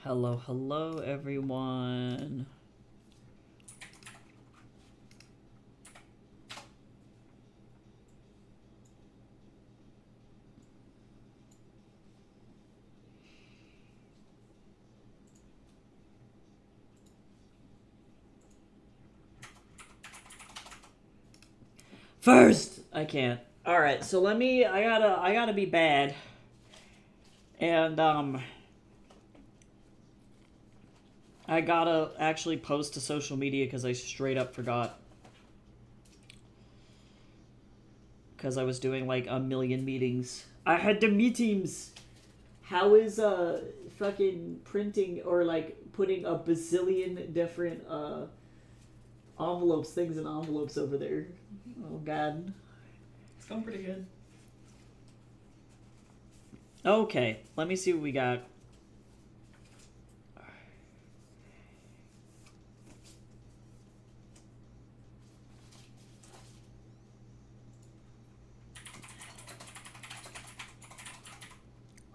Hello, hello, everyone. First, I can't. All right, so I gotta be bad, and I gotta actually post to social media because I straight up forgot. Because I was doing like a million meetings. I had the meetings. How is fucking printing or like putting a bazillion different envelopes, things in envelopes over there? Oh god. It's going pretty good. Okay, let me see what we got.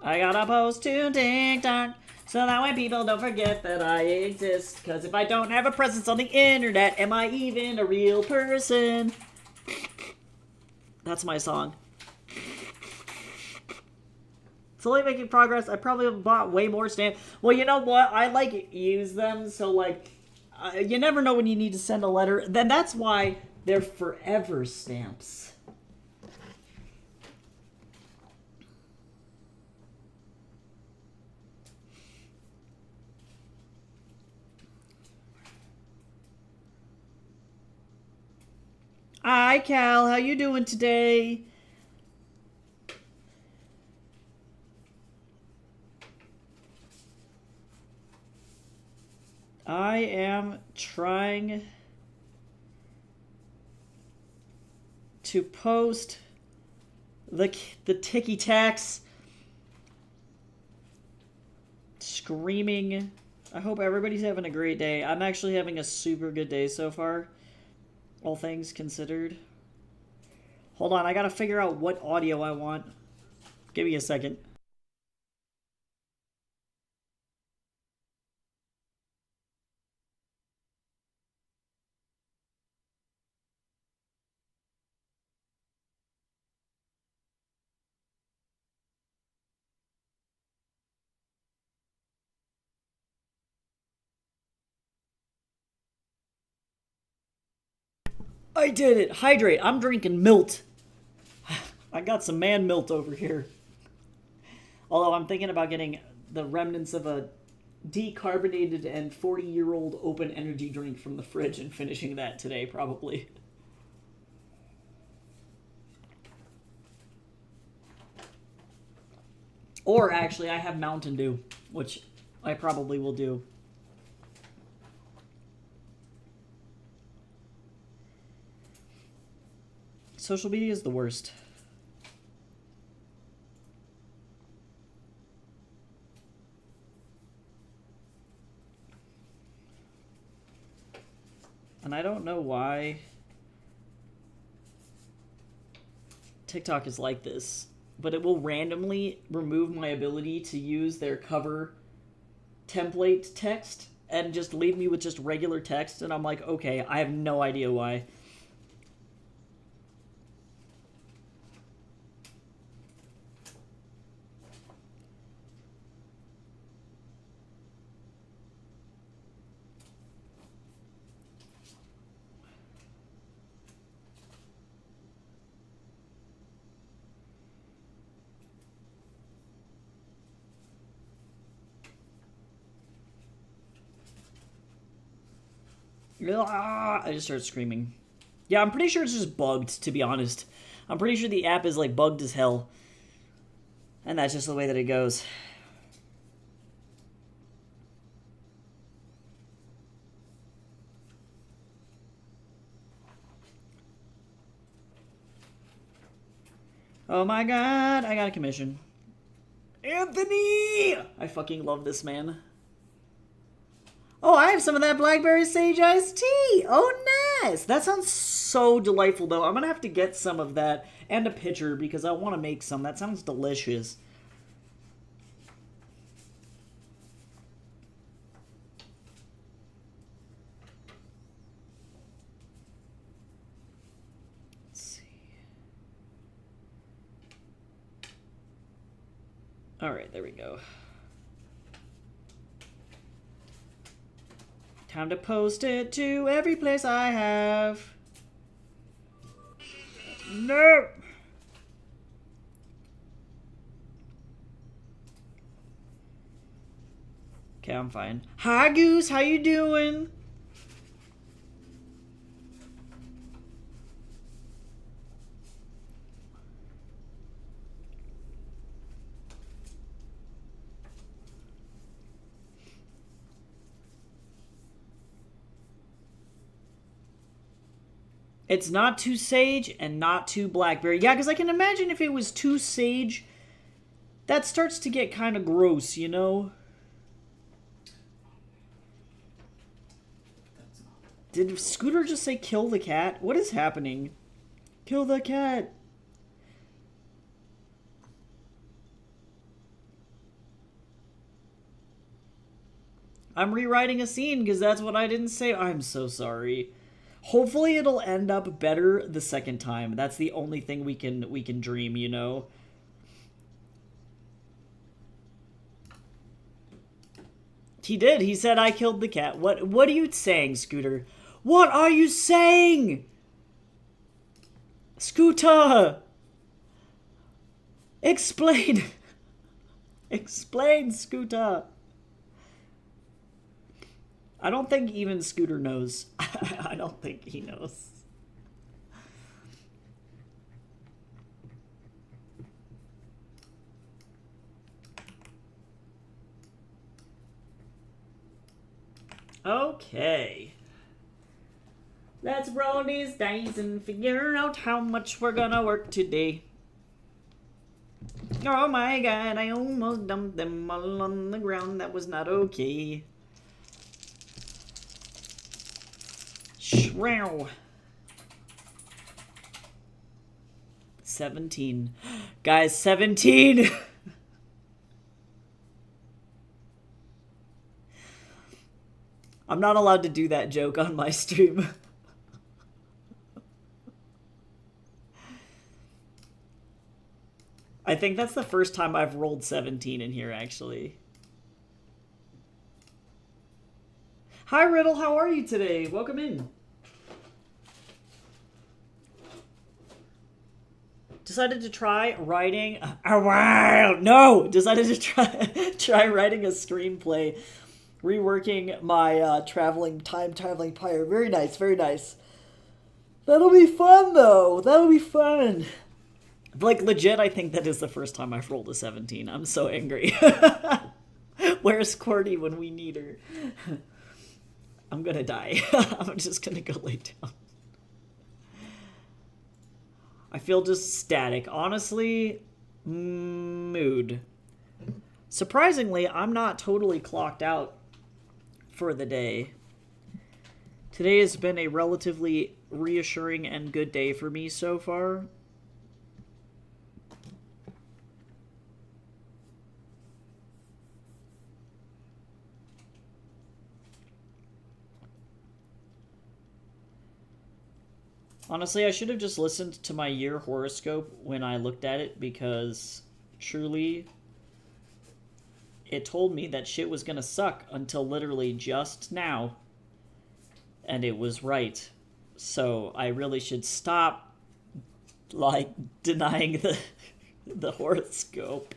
I gotta post to TikTok so that way people don't forget that I exist. Cause if I don't have a presence on the internet, am I even a real person? That's my song. Slowly making progress. I probably have bought way more stamps. Well, you know what? I like use them, so like, you never know when you need to send a letter. Then that's why they're forever stamps. Hi, Cal. How you doing today? I am trying to post the ticky tacks screaming. I hope everybody's having a great day. I'm actually having a super good day so far, all things considered. Hold on, I gotta figure out what audio I want. Give me a second. I did it! Hydrate! I'm drinking milt. I got some man milt over here. Although I'm thinking about getting the remnants of a decarbonated and 40-year-old open energy drink from the fridge and finishing that today, probably. Or actually, I have Mountain Dew, which I probably will do. Social media is the worst. And I don't know why TikTok is like this, but it will randomly remove my ability to use their cover template text and just leave me with just regular text, and I'm like, okay, I have no idea why. I just started screaming. Yeah, I'm pretty sure it's just bugged, to be honest. I'm pretty sure the app is like bugged as hell. And that's just the way that it goes. Oh my god, I got a commission. Anthony! I fucking love this man. Oh, I have some of that blackberry sage iced tea. Oh, nice. That sounds so delightful, though. I'm going to have to get some of that and a pitcher because I want to make some. That sounds delicious. Alright, there we go. Time to post it to every place I have. No! Okay, I'm fine. Hi, Goose. How you doing? It's not too sage and not too blackberry. Yeah, because I can imagine if it was too sage, that starts to get kind of gross, you know? Did Scooter just say kill the cat? What is happening? Kill the cat. I'm rewriting a scene because that's what I didn't say. I'm so sorry. Hopefully it'll end up better the second time. That's the only thing we can dream, you know? He did. He said I killed the cat. What are you saying, Scooter? What are you saying? Scooter! Explain! Explain, Scooter! I don't think even Scooter knows. I don't think he knows. Okay. Let's roll these dice and figure out how much we're gonna work today. Oh my god, I almost dumped them all on the ground. That was not okay. Shrow. 17. Guys, 17! I'm not allowed to do that joke on my stream. I think that's the first time I've rolled 17 in here, actually. Hi, Riddle. How are you today? Welcome in. Decided to try writing... wow! No! Decided to try writing a screenplay. Reworking my time traveling pyre. Very nice, very nice. That'll be fun, though. That'll be fun. Like, legit, I think that is the first time I've rolled a 17. I'm so angry. Where's Courtney when we need her? I'm gonna die. I'm just gonna go lay down. I feel just static. Honestly, mood. Surprisingly, I'm not totally clocked out for the day. Today has been a relatively reassuring and good day for me so far. Honestly, I should have just listened to my year horoscope when I looked at it, because truly, it told me that shit was gonna suck until literally just now. And it was right. So I really should stop, like, denying the horoscope.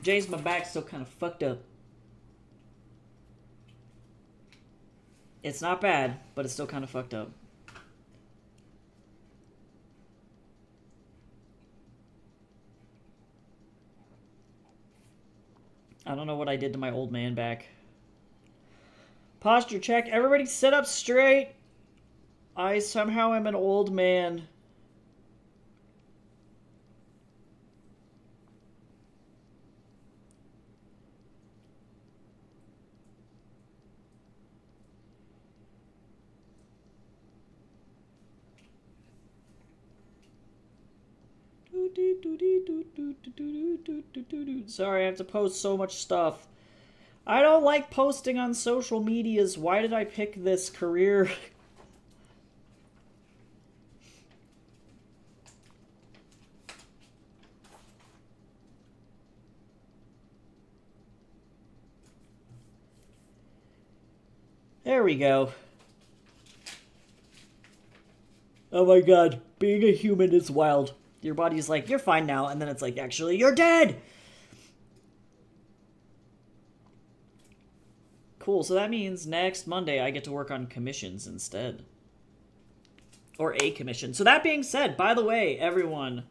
James, my back's still kind of fucked up. It's not bad, but it's still kind of fucked up. I don't know what I did to my old man back. Posture check. Everybody sit up straight. I somehow am an old man. Sorry, I have to post so much stuff. I don't like posting on social medias. Why did I pick this career? There we go. Oh my god, being a human is wild. Your body's like, you're fine now, and then it's like, actually, you're dead! Cool, so that means next Monday I get to work on commissions instead. Or a commission. So that being said, by the way, everyone,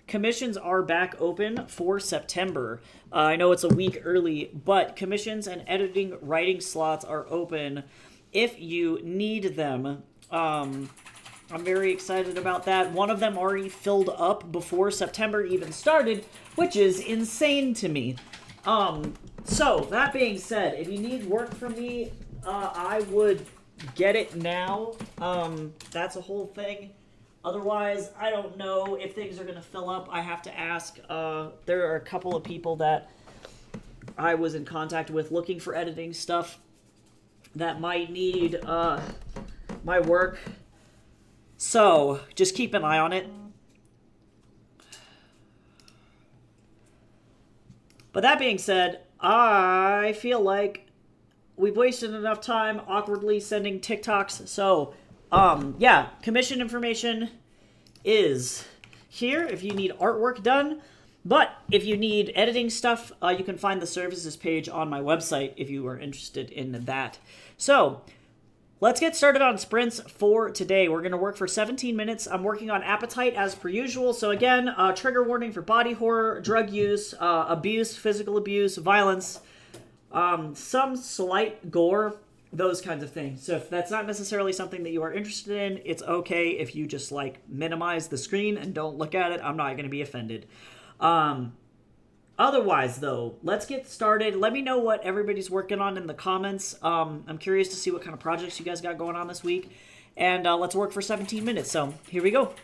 commissions are back open for September. I know it's a week early, but commissions and editing writing slots are open if you need them. I'm very excited about that. One of them already filled up before September even started, which is insane to me. So, that being said, if you need work from me, I would get it now. That's a whole thing. Otherwise, I don't know if things are going to fill up. I have to ask. There are a couple of people that I was in contact with looking for editing stuff that might need my work. So, just keep an eye on it. But that being said, I feel like we've wasted enough time awkwardly sending TikToks. So, yeah, commission information is here if you need artwork done. But if you need editing stuff, you can find the services page on my website if you are interested in that. So, let's get started on sprints for today. We're going to work for 17 minutes. I'm working on appetite as per usual. So again, trigger warning for body horror, drug use, abuse, physical abuse, violence, some slight gore, those kinds of things. So if that's not necessarily something that you are interested in, it's okay if you just like minimize the screen and don't look at it. I'm not going to be offended. Otherwise, though, let's get started. Let me know what everybody's working on in the comments. I'm curious to see what kind of projects you guys got going on this week. And let's work for 17 minutes. So here we go.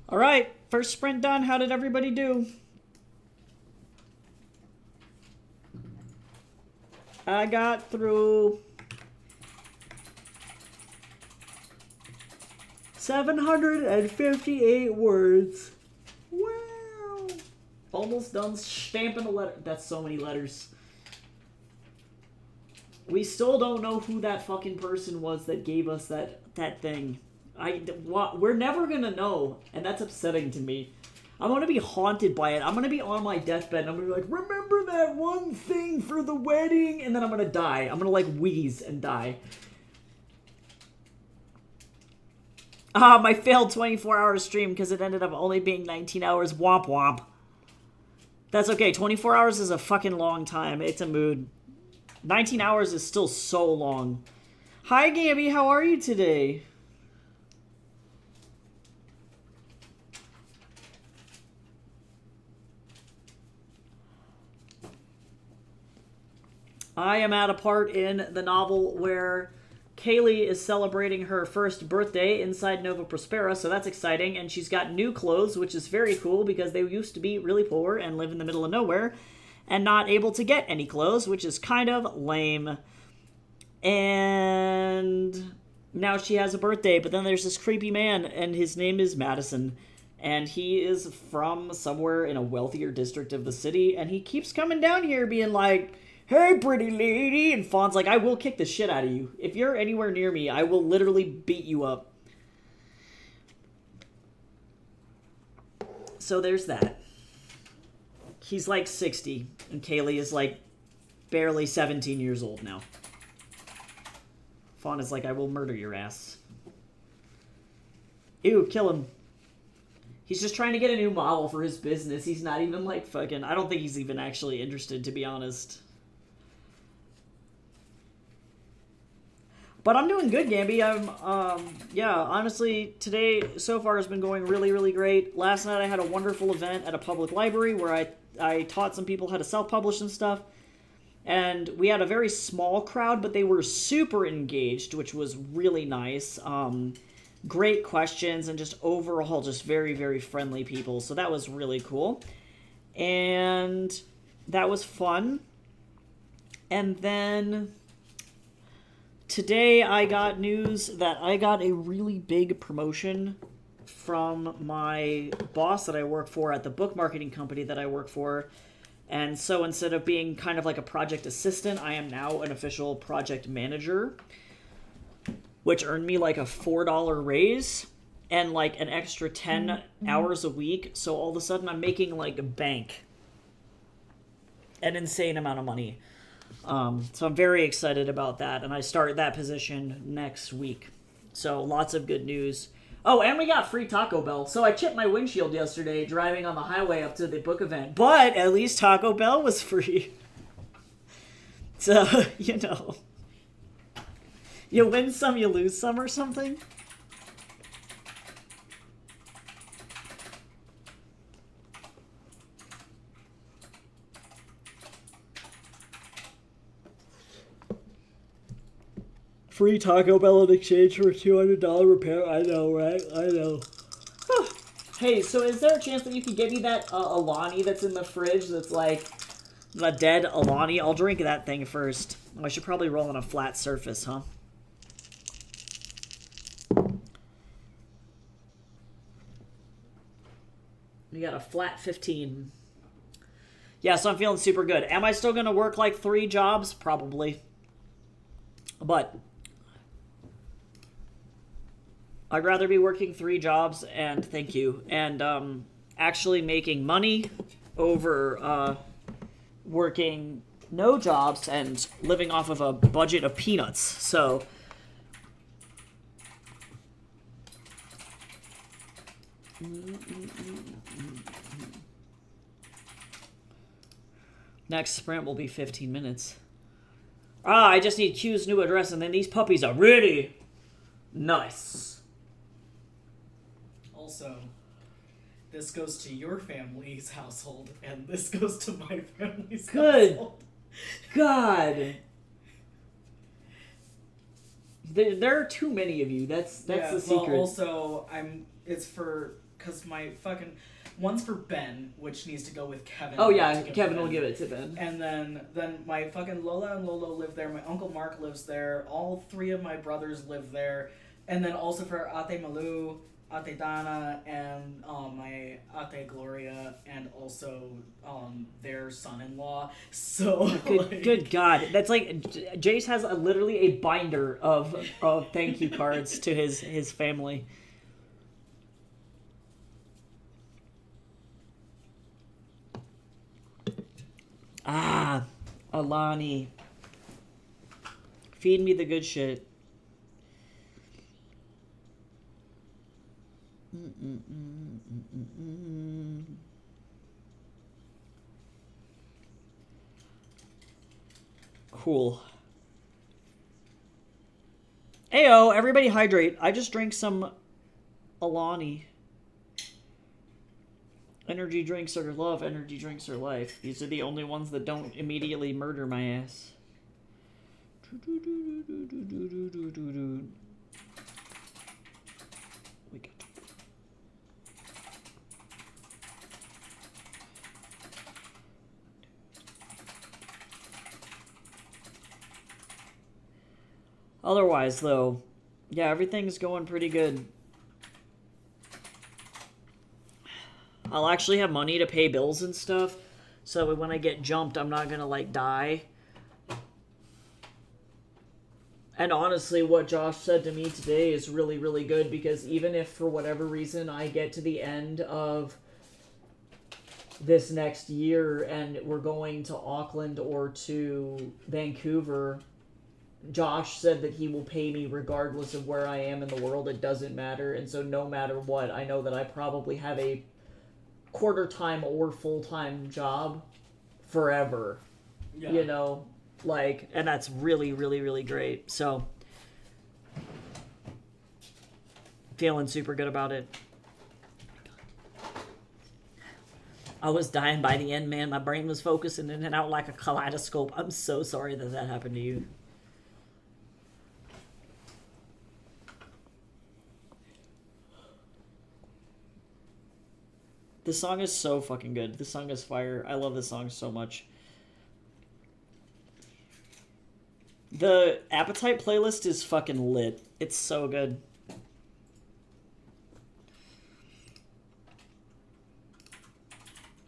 All right, first sprint done. How did everybody do? I got through 758 words. Wow. Almost done stamping a letter. That's so many letters. We still don't know who that fucking person was that gave us that thing. We're never gonna know, and that's upsetting to me. I'm gonna be haunted by it. I'm gonna be on my deathbed, and I'm gonna be like, remember that one thing for the wedding? And then I'm gonna die. I'm gonna, like, wheeze and die. My failed 24-hour stream because it ended up only being 19 hours. Womp womp. That's okay. 24 hours is a fucking long time. It's a mood. 19 hours is still so long. Hi, Gabby. How are you today? I am at a part in the novel where Kaylee is celebrating her first birthday inside Nova Prospera, so that's exciting. And she's got new clothes, which is very cool because they used to be really poor and live in the middle of nowhere and not able to get any clothes, which is kind of lame. And now she has a birthday, but then there's this creepy man, and his name is Madison. And he is from somewhere in a wealthier district of the city, and he keeps coming down here being like, hey, pretty lady. And Fawn's like, I will kick the shit out of you. If you're anywhere near me, I will literally beat you up. So there's that. He's like 60, and Kaylee is like barely 17 years old now. Fawn is like, I will murder your ass. Ew, kill him. He's just trying to get a new model for his business. He's not even like fucking... I don't think he's even actually interested, to be honest. But I'm doing good, Gamby. Yeah, honestly, today so far has been going really, really great. Last night I had a wonderful event at a public library where I taught some people how to self-publish and stuff. And we had a very small crowd, but they were super engaged, which was really nice. Great questions and just overall just very, very friendly people. So that was really cool. And that was fun. And then today I got news that I got a really big promotion from my boss that I work for at the book marketing company that I work for. And so instead of being kind of like a project assistant, I am now an official project manager, which earned me like a $4 raise and like an extra 10 hours a week. So all of a sudden I'm making like a bank. An insane amount of money. So I'm very excited about that. And I start that position next week. So lots of good news. Oh, and we got free Taco Bell. So I chipped my windshield yesterday driving on the highway up to the book event. But at least Taco Bell was free. So, you know. You win some, you lose some or something? Free Taco Bell in exchange for a $200 repair. I know, right? I know. Hey, so is there a chance that you could get me that Alani that's in the fridge that's like the dead Alani? I'll drink that thing first. I should probably roll on a flat surface, huh? You got a flat 15. Yeah, so I'm feeling super good. Am I still going to work like 3 jobs? Probably. But I'd rather be working 3 jobs and thank you. And actually making money over working no jobs and living off of a budget of peanuts. So next sprint will be 15 minutes. I just need Q's new address, and then these puppies are really nice. Also, this goes to your family's household, and this goes to my family's household. God. There are too many of you. That's the secret. Well, also, it's for because my fucking one's for Ben, which needs to go with Kevin. Oh yeah, to give Kevin Ben. will give it to Ben. And then my fucking Lola and Lolo live there. My uncle Mark lives there. All three of my brothers live there. And then also for Ate Malu, Ate Dana, and my Ate Gloria, and also their son-in-law. So Good, like, good God, that's like Jace has literally a binder of thank you cards to his family. Ah, Alani, feed me the good shit. Cool. Ayo, everybody hydrate. I just drank some Alani. Energy drinks are love, energy drinks are life. These are the only ones that don't immediately murder my ass. We got Otherwise, though, yeah, everything's going pretty good. I'll actually have money to pay bills and stuff, so when I get jumped, I'm not gonna, like, die. And honestly, what Josh said to me today is really, really good, because even if, for whatever reason, I get to the end of this next year and we're going to Auckland or to Vancouver, Josh said that he will pay me regardless of where I am in the world. It doesn't matter. And so no matter what, I know that I probably have a quarter-time or full-time job forever. Yeah. You know? Like, and that's really, really, really great. So, feeling super good about it. I was dying by the end, man. My brain was focusing in and out like a kaleidoscope. I'm so sorry that that happened to you. This song is so fucking good. This song is fire. I love this song so much. The Appetite playlist is fucking lit. It's so good.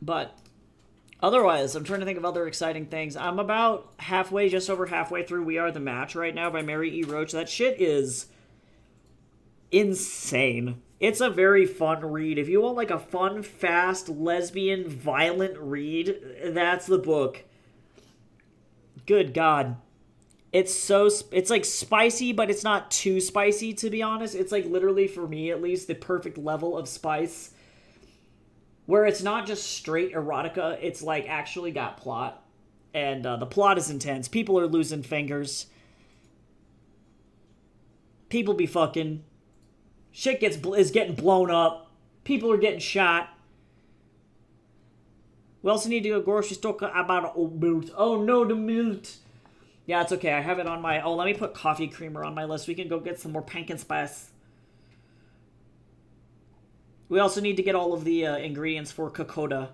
But otherwise, I'm trying to think of other exciting things. I'm about halfway, just over halfway through We Are the Match right now by Mary E. Roach. That shit is insane. It's a very fun read. If you want like a fun, fast, lesbian, violent read, that's the book. Good God. It's like spicy, but it's not too spicy, to be honest. It's like literally, for me at least, the perfect level of spice. Where it's not just straight erotica, it's like actually got plot. And the plot is intense. People are losing fingers. People be fucking. Shit is getting blown up. People are getting shot. We also need to go grocery store about an old milk. Oh no, the milk. Yeah, it's okay. I have it on my... Oh, let me put coffee creamer on my list. We can go get some more pumpkin spice. We also need to get all of the ingredients for Kokoda.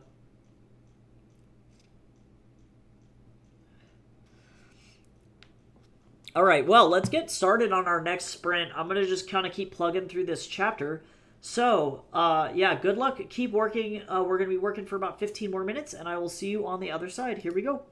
All right, well, let's get started on our next sprint. I'm going to just kind of keep plugging through this chapter. So, yeah, good luck. Keep working. We're going to be working for about 15 more minutes, and I will see you on the other side. Here we go.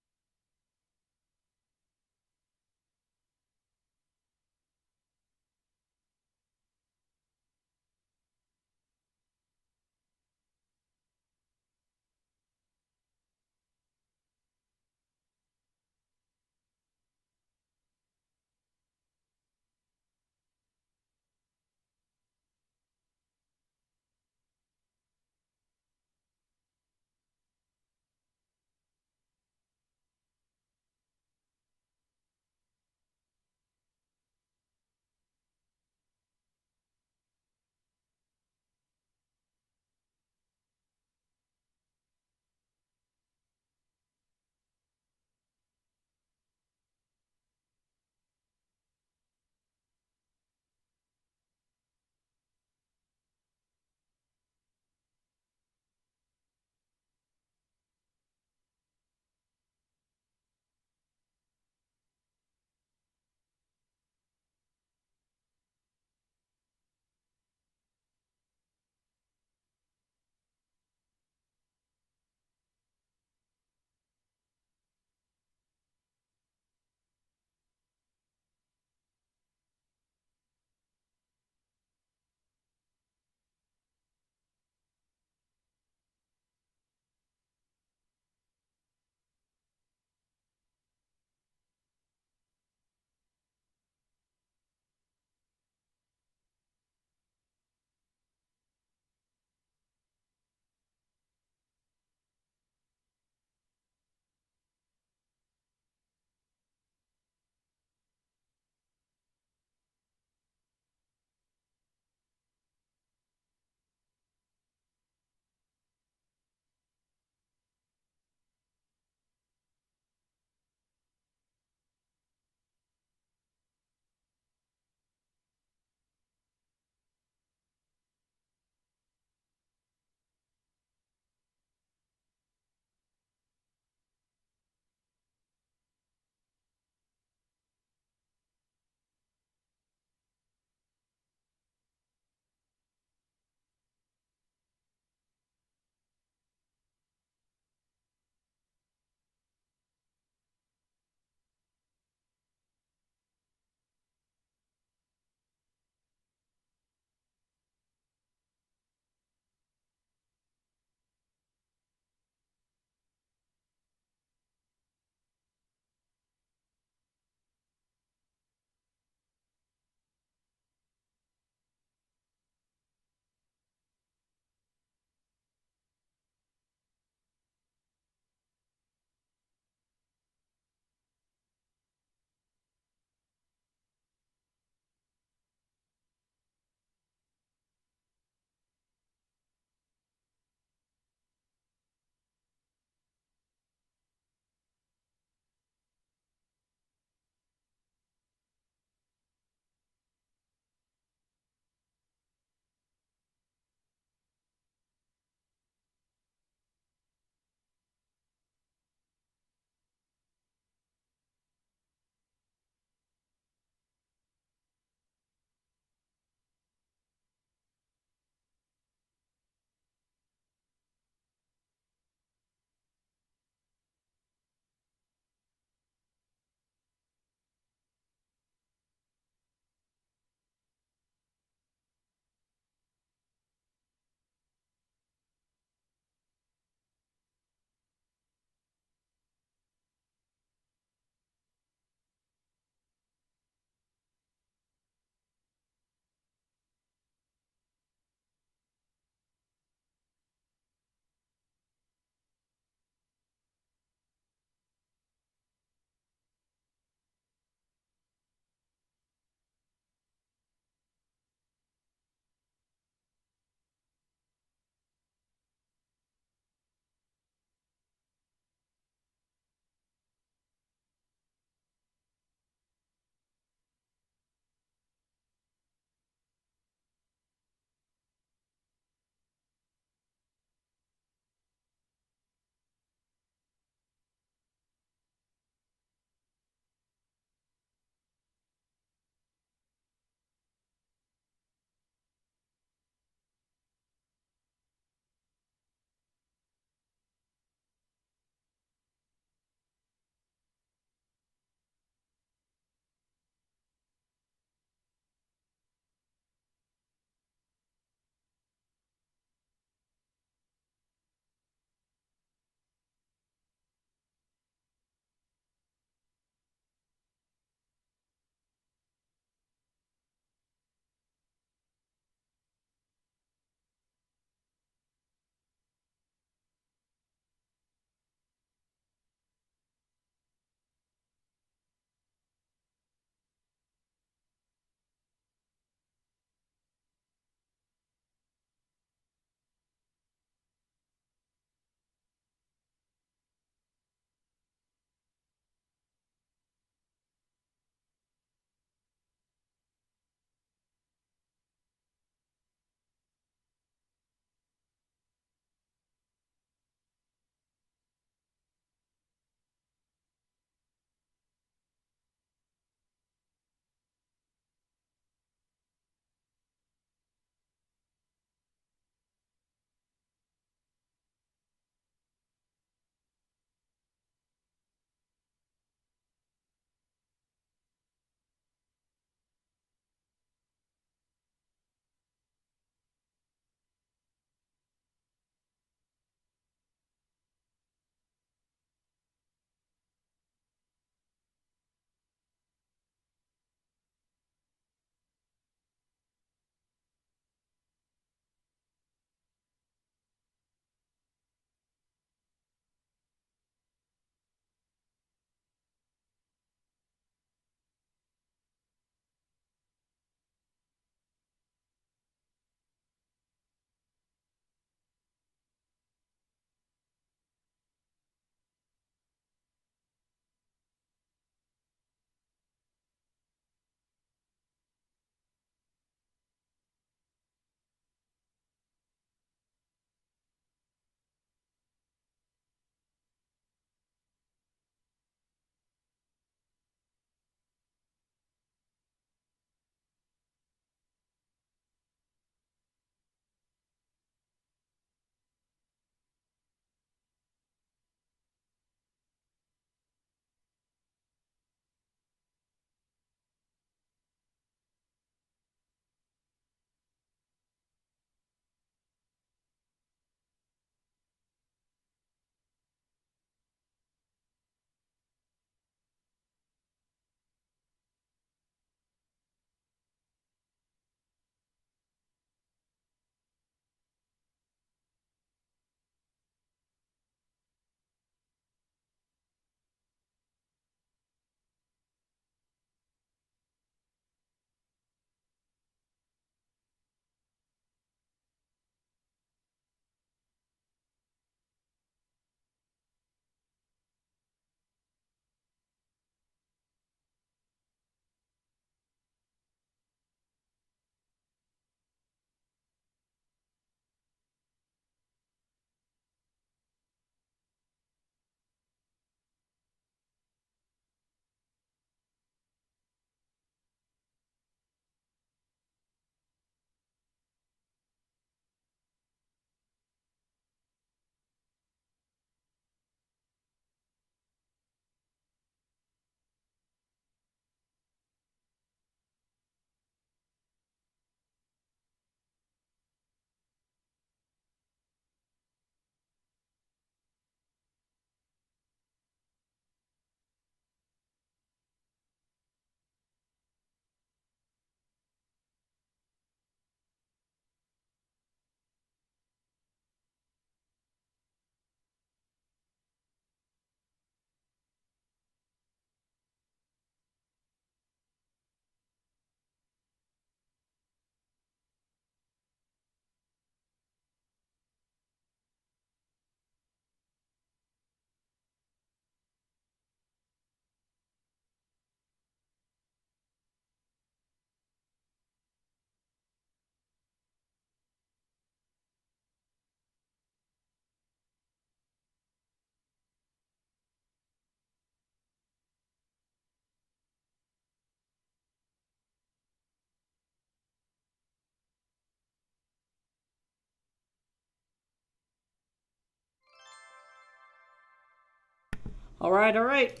Alright, alright.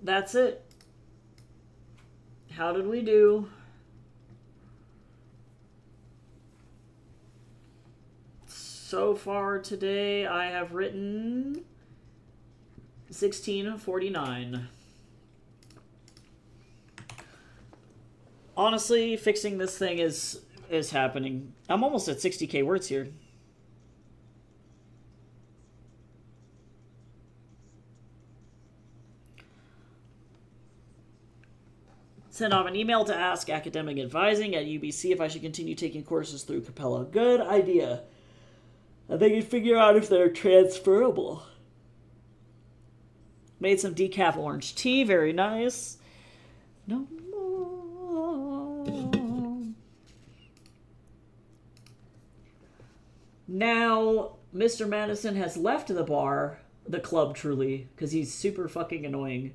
That's it. How did we do? So far today, I have written 1649. Honestly, fixing this thing is happening. I'm almost at 60k words here. Send off an email to ask academic advising at UBC if I should continue taking courses through Capella. Good idea. And they can figure out if they're transferable. Made some decaf orange tea. Very nice. No more. Now, Mr. Madison has left the bar, the club truly, because he's super fucking annoying.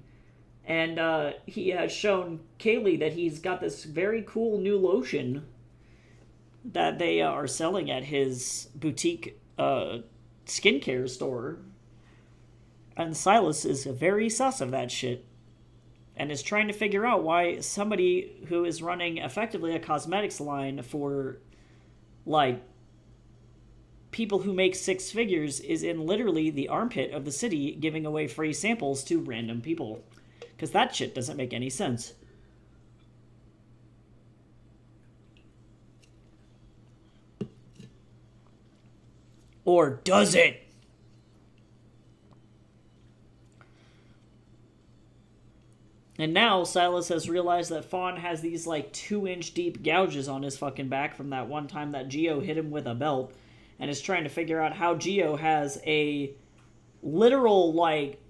And he has shown Kaylee that he's got this very cool new lotion that they are selling at his boutique skincare store. And Silas is very sus of that shit. And is trying to figure out why somebody who is running effectively a cosmetics line for, like, people who make six figures is in literally the armpit of the city giving away free samples to random people. Because that shit doesn't make any sense. Or does it? And now Silas has realized that Fawn has these like 2-inch deep gouges on his fucking back from that one time that Geo hit him with a belt. And is trying to figure out how Geo has a literal like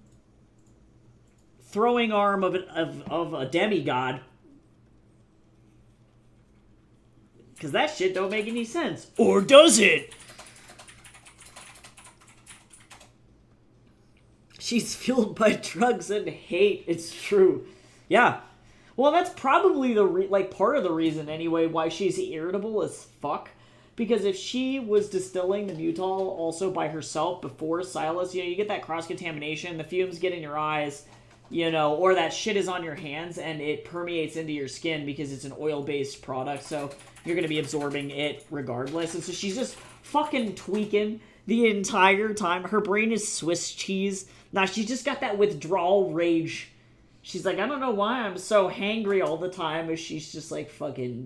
throwing arm of a demigod. Because that shit don't make any sense. Or does it? She's fueled by drugs and hate. It's true. Yeah. Well, that's probably the part of the reason anyway why she's irritable as fuck. Because if she was distilling the Mutol also by herself before Silas, you get that cross-contamination, the fumes get in your eyes, or that shit is on your hands and it permeates into your skin because it's an oil-based product, so you're going to be absorbing it regardless. And so she's just fucking tweaking the entire time. Her brain is Swiss cheese. Now, she's just got that withdrawal rage. She's like, I don't know why I'm so hangry all the time. But she's just like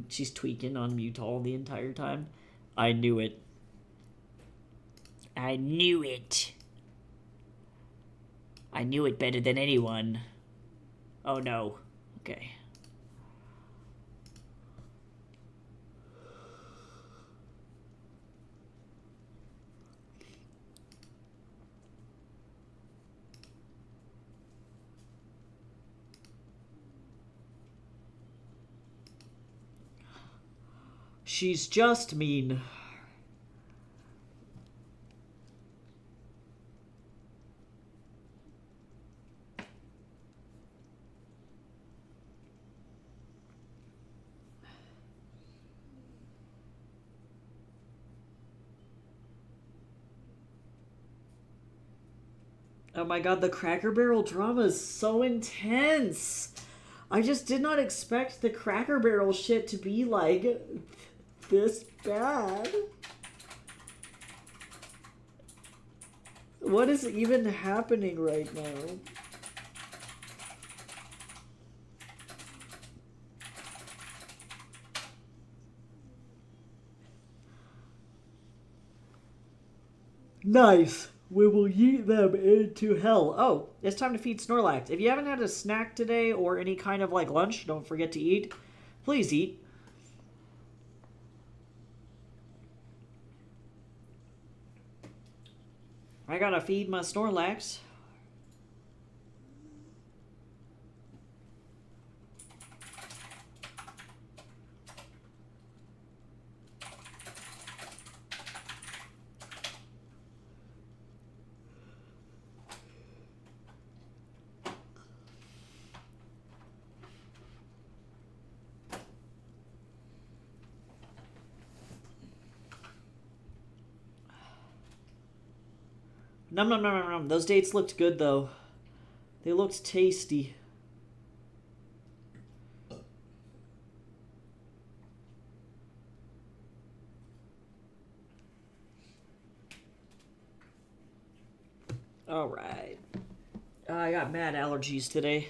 she's tweaking on Mutol the entire time. I knew it. I knew it. I knew it better than anyone. Oh no. Okay. She's just mean. Oh my god, the Cracker Barrel drama is so intense. I just did not expect the Cracker Barrel shit to be like this bad. What is even happening right now? Nice. We will yeet them into hell. Oh, it's time to feed Snorlax. If you haven't had a snack today or any kind of like lunch, don't forget to eat. Please eat. I gotta feed my Snorlax. Num num num num num. Those dates looked good though. They looked tasty. All right. I got mad allergies today.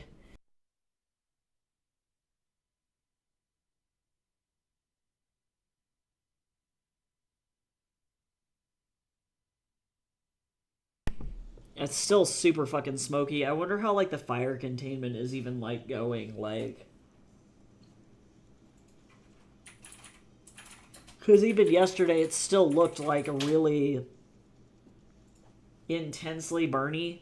It's still super fucking smoky. I wonder how like the fire containment is even like going like. Because even yesterday it still looked like a really intensely burny.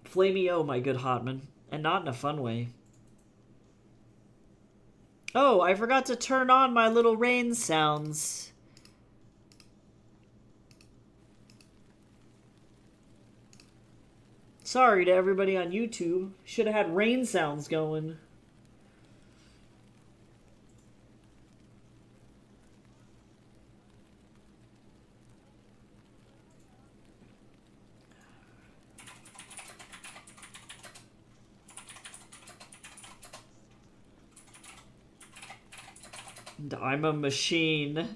Flamey-o, my good Hotman. And not in a fun way. Oh, I forgot to turn on my little rain sounds. Sorry to everybody on YouTube. Should have had rain sounds going. And I'm a machine.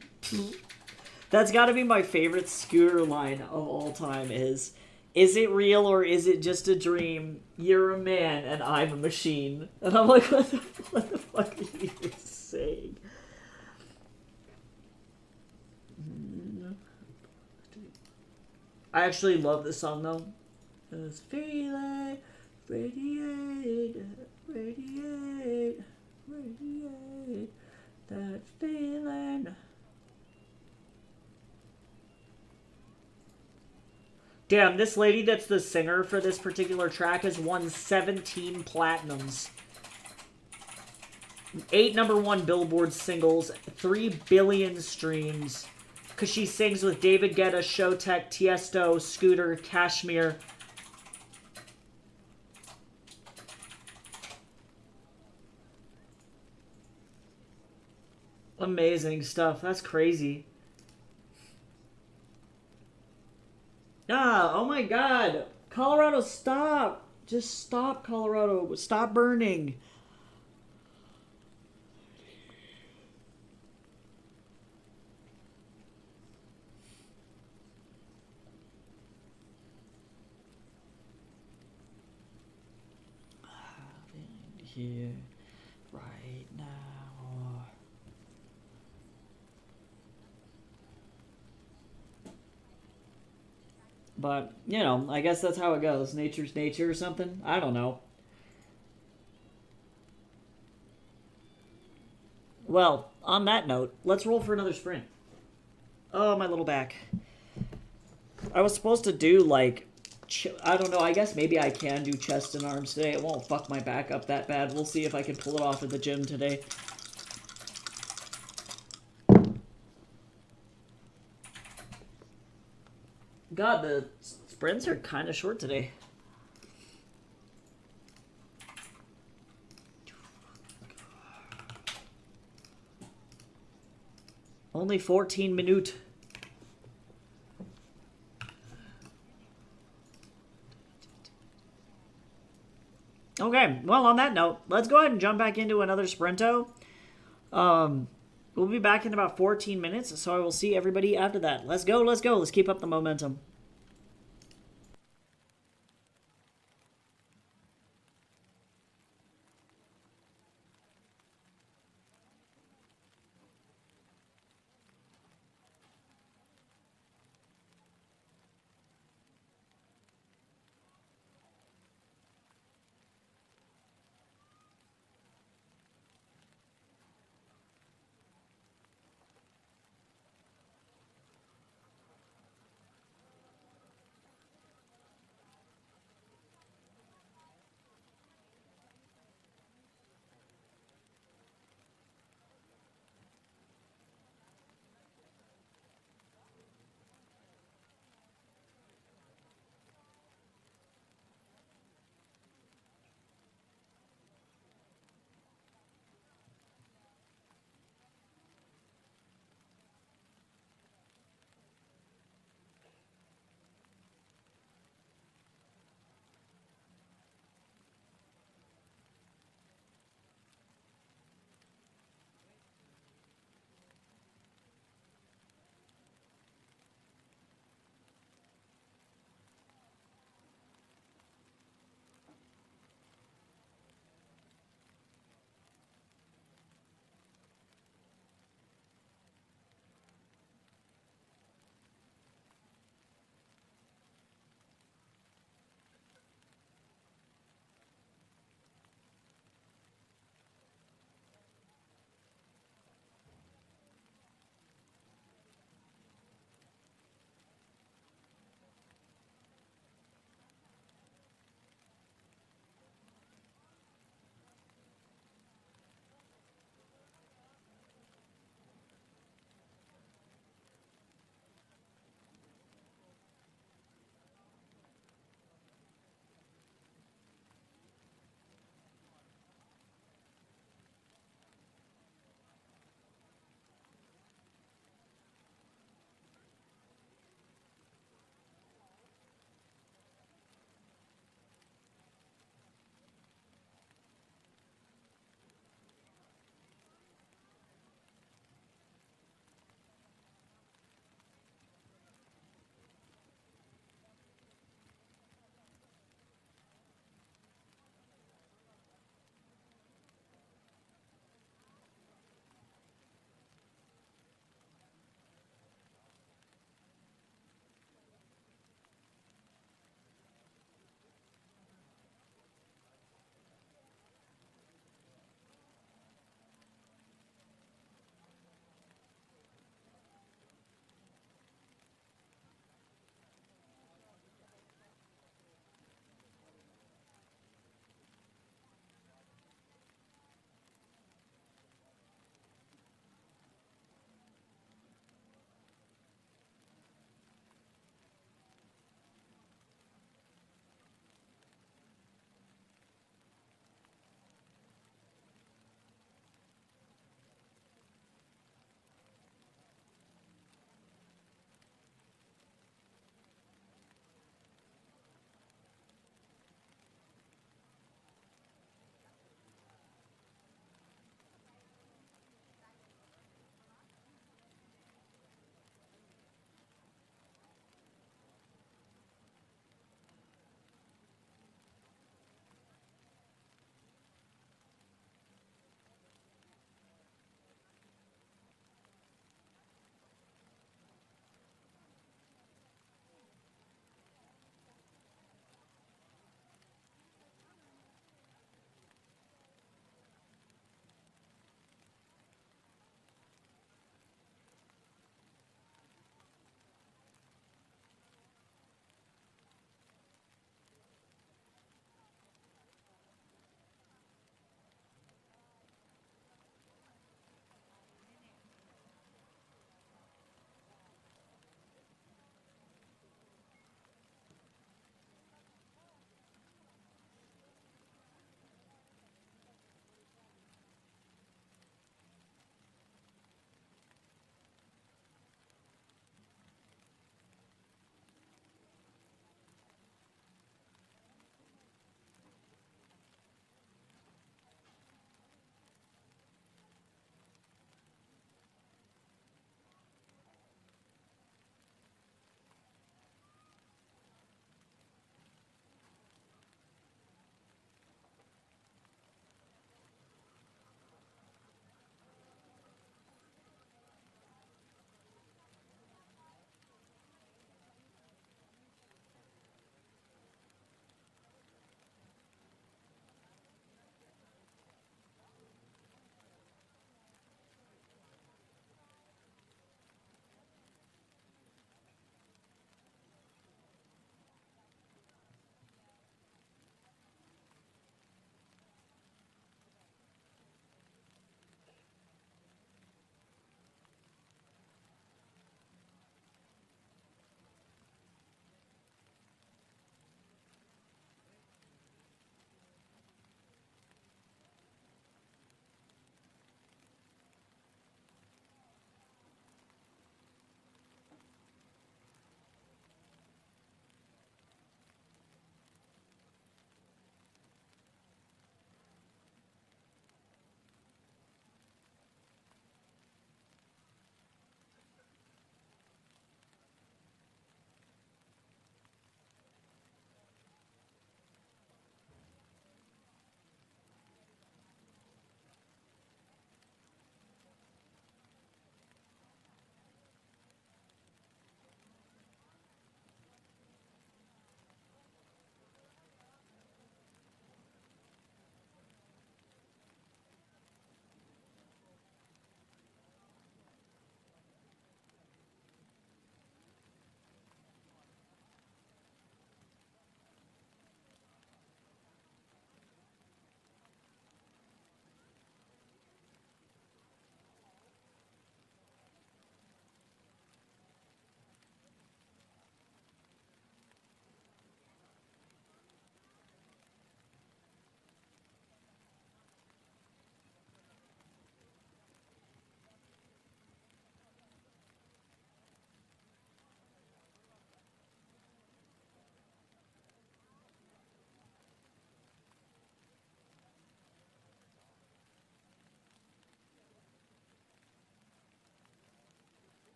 That's got to be my favorite Scooter line of all time is it real or is it just a dream? You're a man and I'm a machine. And I'm like, what the fuck are you even saying? I actually love this song though. This feeling, radiate, radiate, radiate, that feeling. Damn, this lady that's the singer for this particular track has won 17 platinums. 8 #1 Billboard singles, 3 billion streams. Because she sings with David Guetta, Showtek, Tiesto, Scooter, Kashmir. Amazing stuff. That's crazy. Ah, oh my god. Colorado, stop. Just stop, Colorado. Stop burning. Here, right now. But, you know, I guess that's how it goes. Nature's nature or something? I don't know. Well, on that note, let's roll for another sprint. Oh, my little back. I was supposed to do, like, I don't know, I guess maybe I can do chest and arms today. It won't fuck my back up that bad. We'll see if I can pull it off at the gym today. God, the sprints are kind of short today. Only 14 minutes. Okay, well, on that note, let's go ahead and jump back into another Sprinto. We'll be back in about 14 minutes, so I will see everybody after that. Let's go, let's go. Let's keep up the momentum.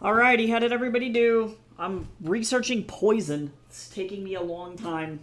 Alrighty, how did everybody do? I'm researching poison. It's taking me a long time.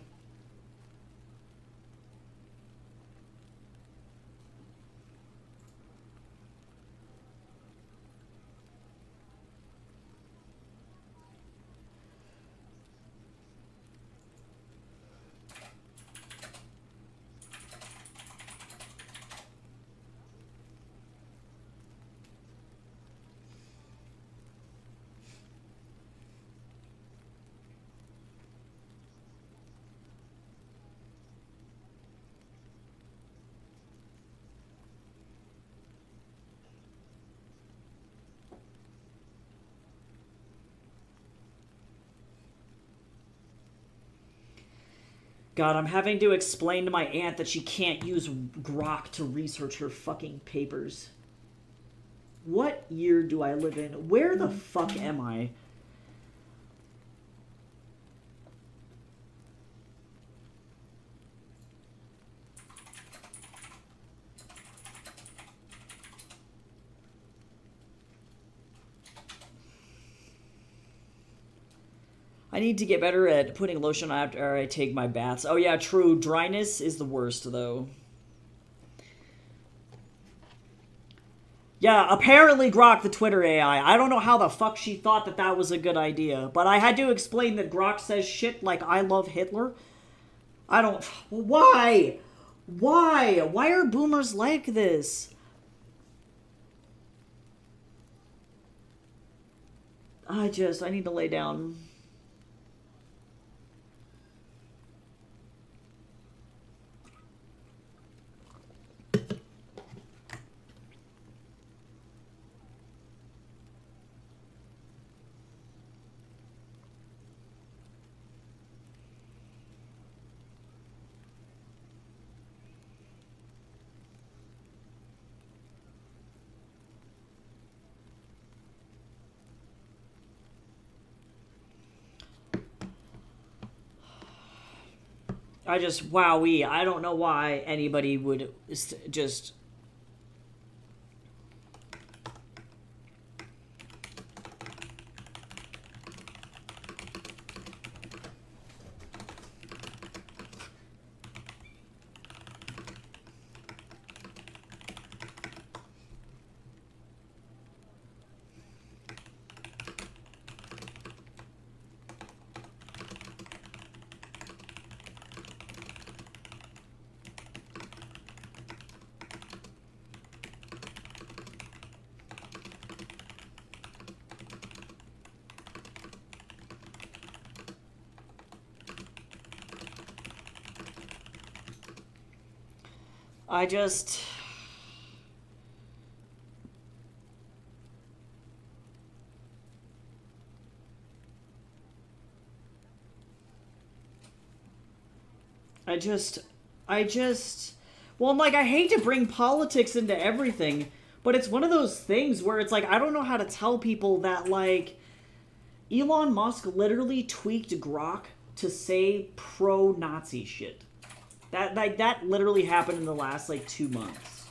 God, I'm having to explain to my aunt that she can't use Grok to research her fucking papers. What year do I live in? Where the fuck am I? I need to get better at putting lotion on after I take my baths. Oh yeah, true. Dryness is the worst, though. Yeah, apparently Grok, the Twitter AI. I don't know how the fuck she thought that that was a good idea. But I had to explain that Grok says shit like, I love Hitler. I don't... Why? Why? Why are boomers like this? I need to lay down. Wowee, I don't know why anybody would just... Well, I'm like, I hate to bring politics into everything, but it's one of those things where it's like, I don't know how to tell people that, like, Elon Musk literally tweaked Grok to say pro-Nazi shit. That literally happened in the last, like, 2 months.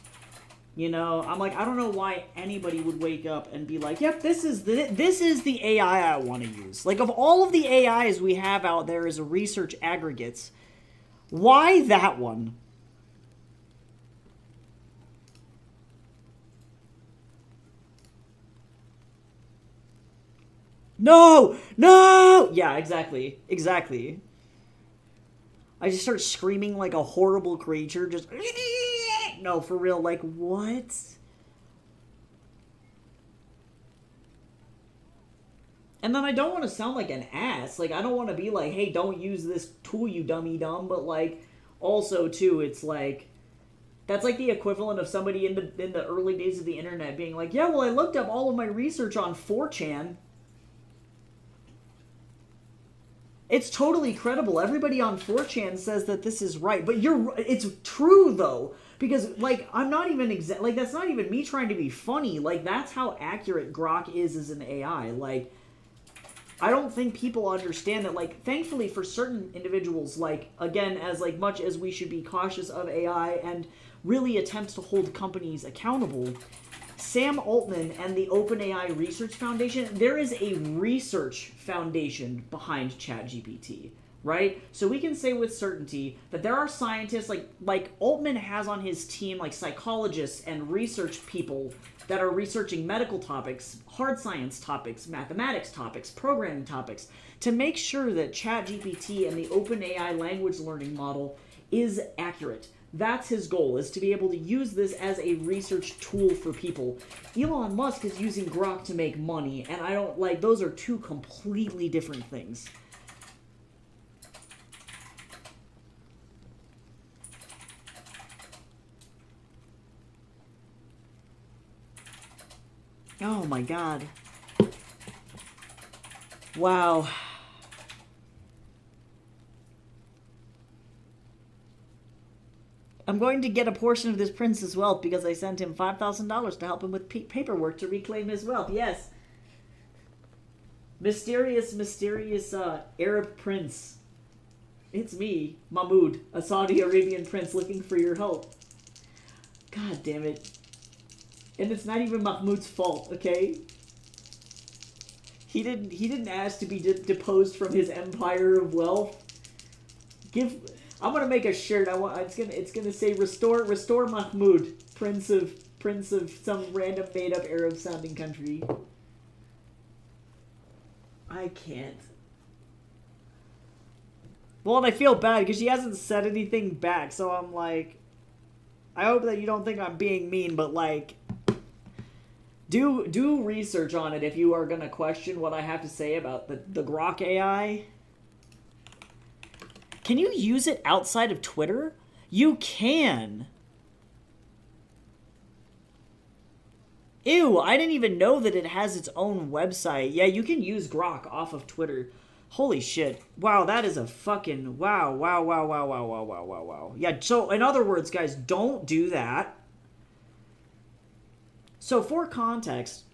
You know, I'm like, I don't know why anybody would wake up and be like, yep, this is the AI I want to use. Like, of all of the AIs we have out there as research aggregates, why that one? No! No! Yeah, exactly. Exactly. I just start screaming like a horrible creature, just... No, for real, like, what? And then I don't want to sound like an ass. Like, I don't want to be like, hey, don't use this tool, you dummy dumb. But, like, also, too, it's like... That's like the equivalent of somebody in the early days of the internet being like, yeah, well, I looked up all of my research on 4chan. It's totally credible. Everybody on 4chan says that this is right. But it's true, though. Because, like, I'm not even... Like, that's not even me trying to be funny. Like, that's how accurate Grok is as an AI. Like, I don't think people understand that, like, thankfully for certain individuals, like, again, as, like, much as we should be cautious of AI and really attempt to hold companies accountable, Sam Altman and the OpenAI Research Foundation, there is a research foundation behind ChatGPT, right? So we can say with certainty that there are scientists like Altman has on his team like psychologists and research people that are researching medical topics, hard science topics, mathematics topics, programming topics, to make sure that ChatGPT and the OpenAI language learning model is accurate. That's his goal, is to be able to use this as a research tool for people. Elon Musk is using Grok to make money, and I don't like, those are two completely different things. Oh my god. Wow. I'm going to get a portion of this prince's wealth because I sent him $5,000 to help him with paperwork to reclaim his wealth. Yes. Mysterious Arab prince. It's me, Mahmoud, a Saudi Arabian prince looking for your help. God damn it. And it's not even Mahmoud's fault, okay? He didn't ask to be deposed from his empire of wealth. I'm gonna make a shirt. It's gonna say restore Mahmoud, prince of some random made up Arab sounding country. I can't. Well, and I feel bad because she hasn't said anything back, so I'm like, I hope that you don't think I'm being mean, but like, do research on it if you are gonna question what I have to say about the Grok AI. Can you use it outside of Twitter? You can. Ew, I didn't even know that it has its own website. Yeah, you can use Grok off of Twitter. Holy shit. Wow, that is a fucking... Wow. Yeah, so in other words, guys, don't do that. So for context,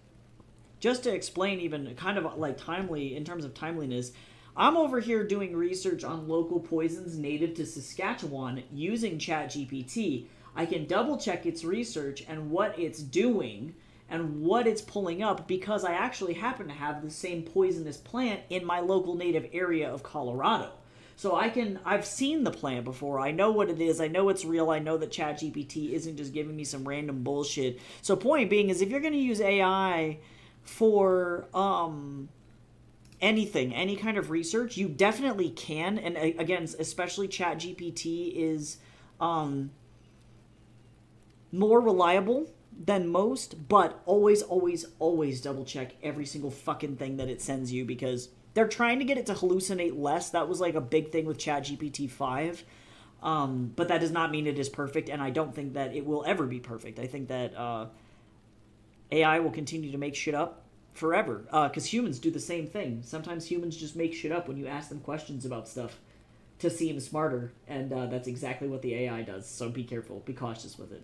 just to explain even kind of like timely, in terms of timeliness, I'm over here doing research on local poisons native to Saskatchewan using ChatGPT. I can double check its research and what it's doing and what it's pulling up because I actually happen to have the same poisonous plant in my local native area of Colorado. So I've seen the plant before. I know what it is. I know it's real. I know that ChatGPT isn't just giving me some random bullshit. So point being is if you're going to use AI for anything, any kind of research, you definitely can. And again, especially ChatGPT is more reliable than most, but always double check every single fucking thing that it sends you because they're trying to get it to hallucinate less. That was like a big thing with ChatGPT 5. But that does not mean it is perfect, and I don't think that it will ever be perfect. I think that AI will continue to make shit up forever, because humans do the same thing. Sometimes humans just make shit up when you ask them questions about stuff to seem smarter, and that's exactly what the AI does, so be careful, be cautious with it.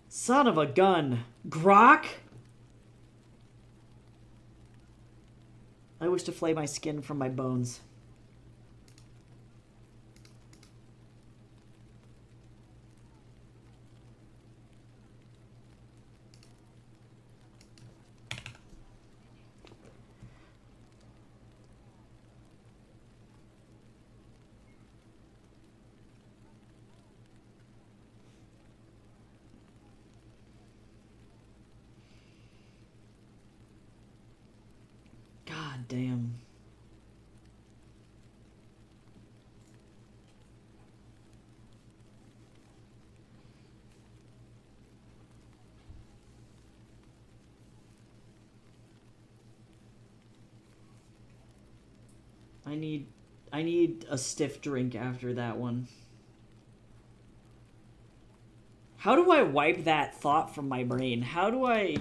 Son of a gun. Grok? I wish to flay my skin from my bones. God damn. I need a stiff drink after that one. How do I wipe that thought from my brain? How do I...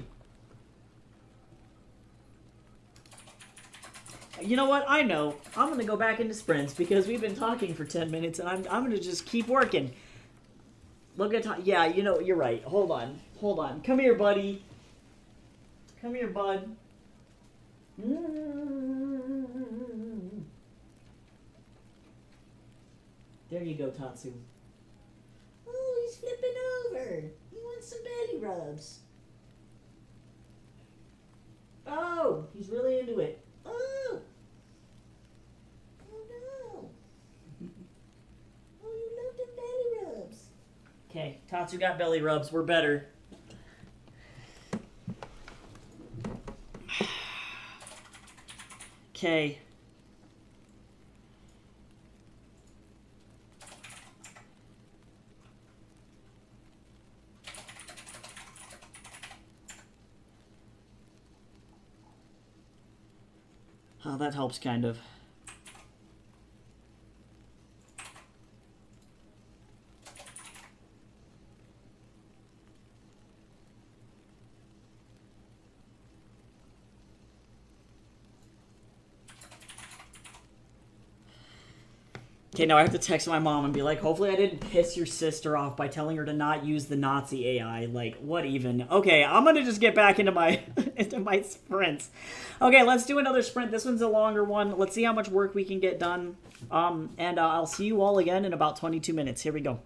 You know what? I know. I'm going to go back into sprints because we've been talking for 10 minutes and I'm going to just keep working. Look at time. Yeah, you know, you're right. Hold on. Come here, buddy. Come here, bud. There you go, Tatsu. Oh, he's flipping over. He wants rubs. Oh, he's really into it. Oh! Oh no! Oh, you love the belly rubs. Okay, Tatsu got belly rubs. We're better. Okay. Oh, that helps kind of. Okay, now I have to text my mom and be like, hopefully I didn't piss your sister off by telling her to not use the Nazi AI. Like, what even? Okay, I'm gonna just get back into my into my sprints. Okay, let's do another sprint. This one's a longer one. Let's see how much work we can get done. And I'll see you all again in about 22 minutes. Here we go.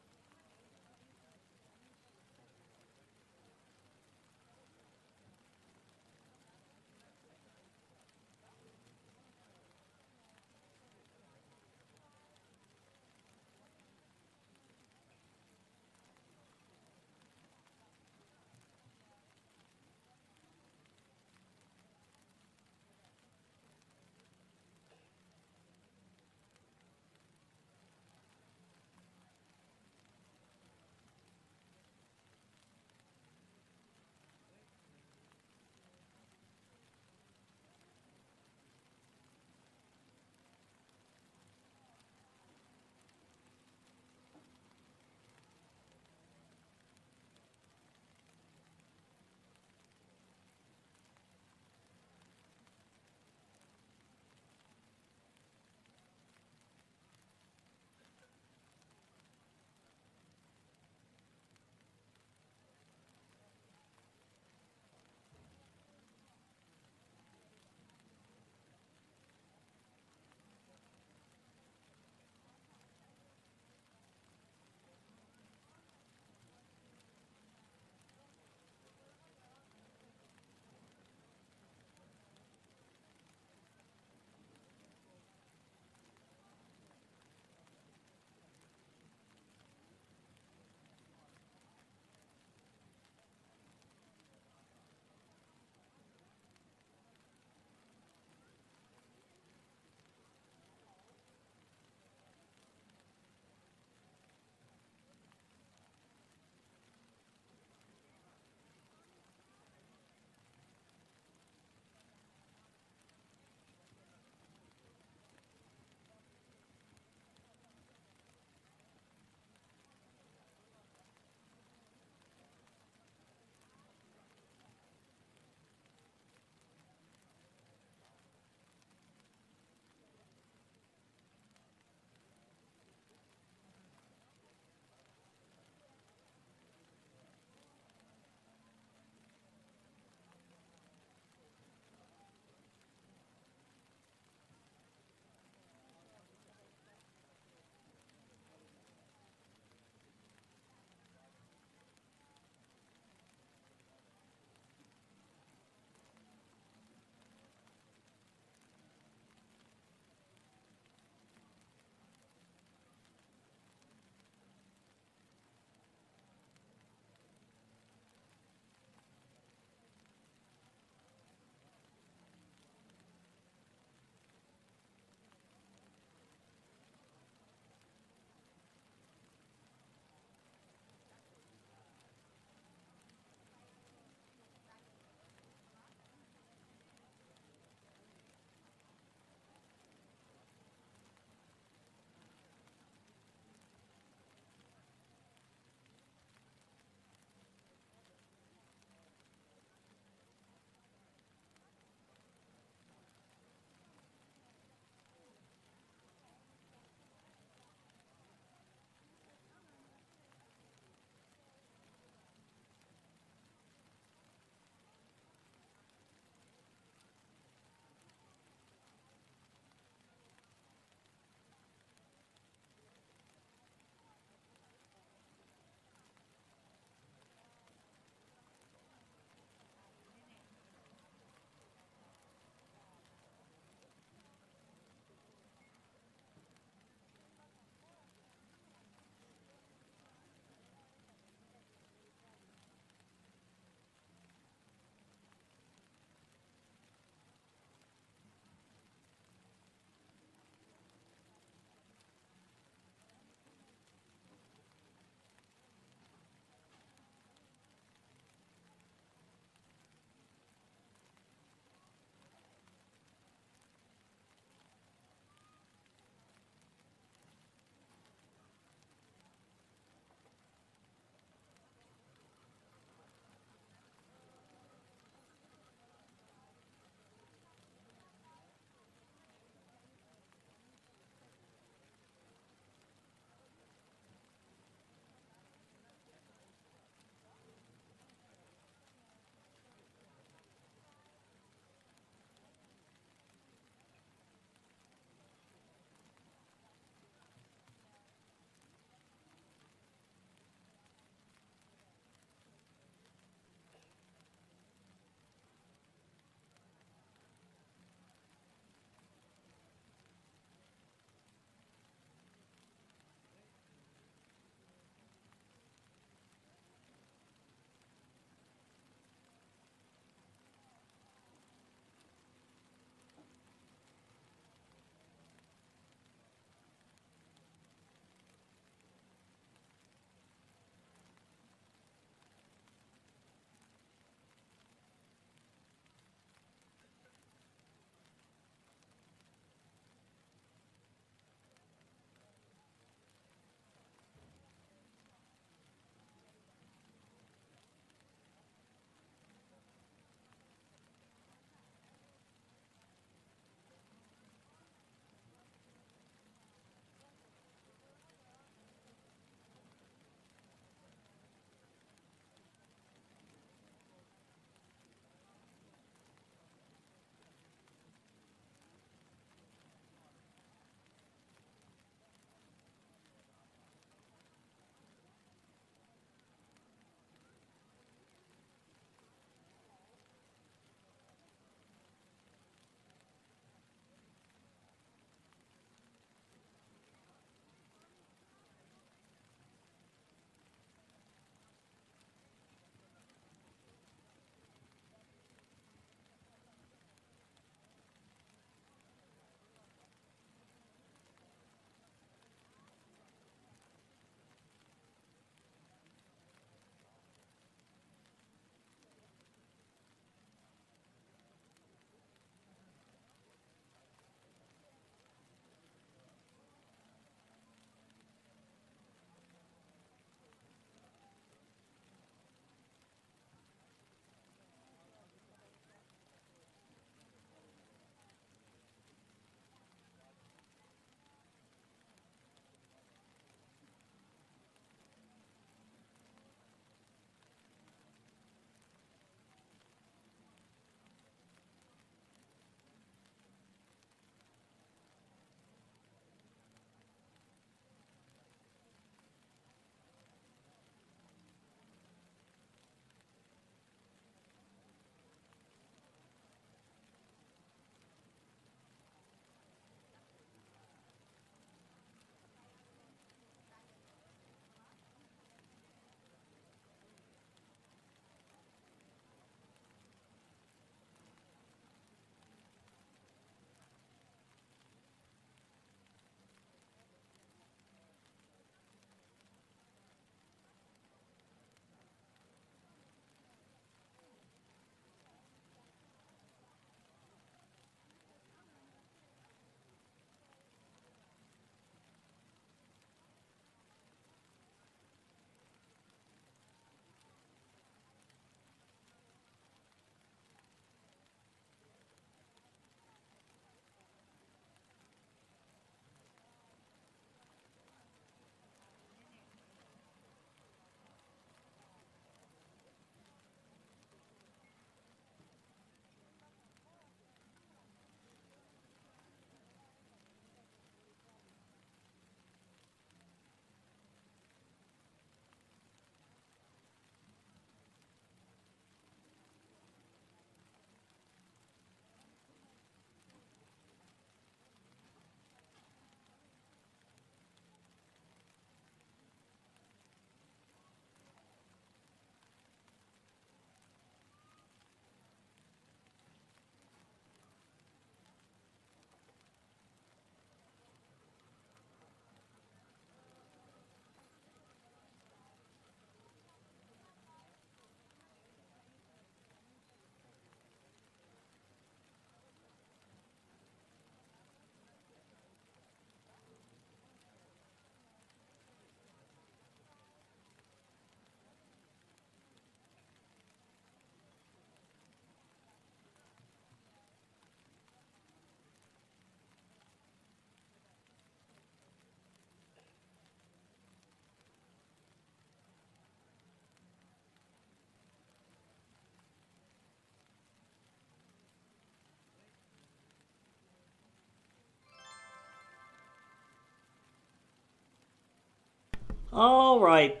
All right.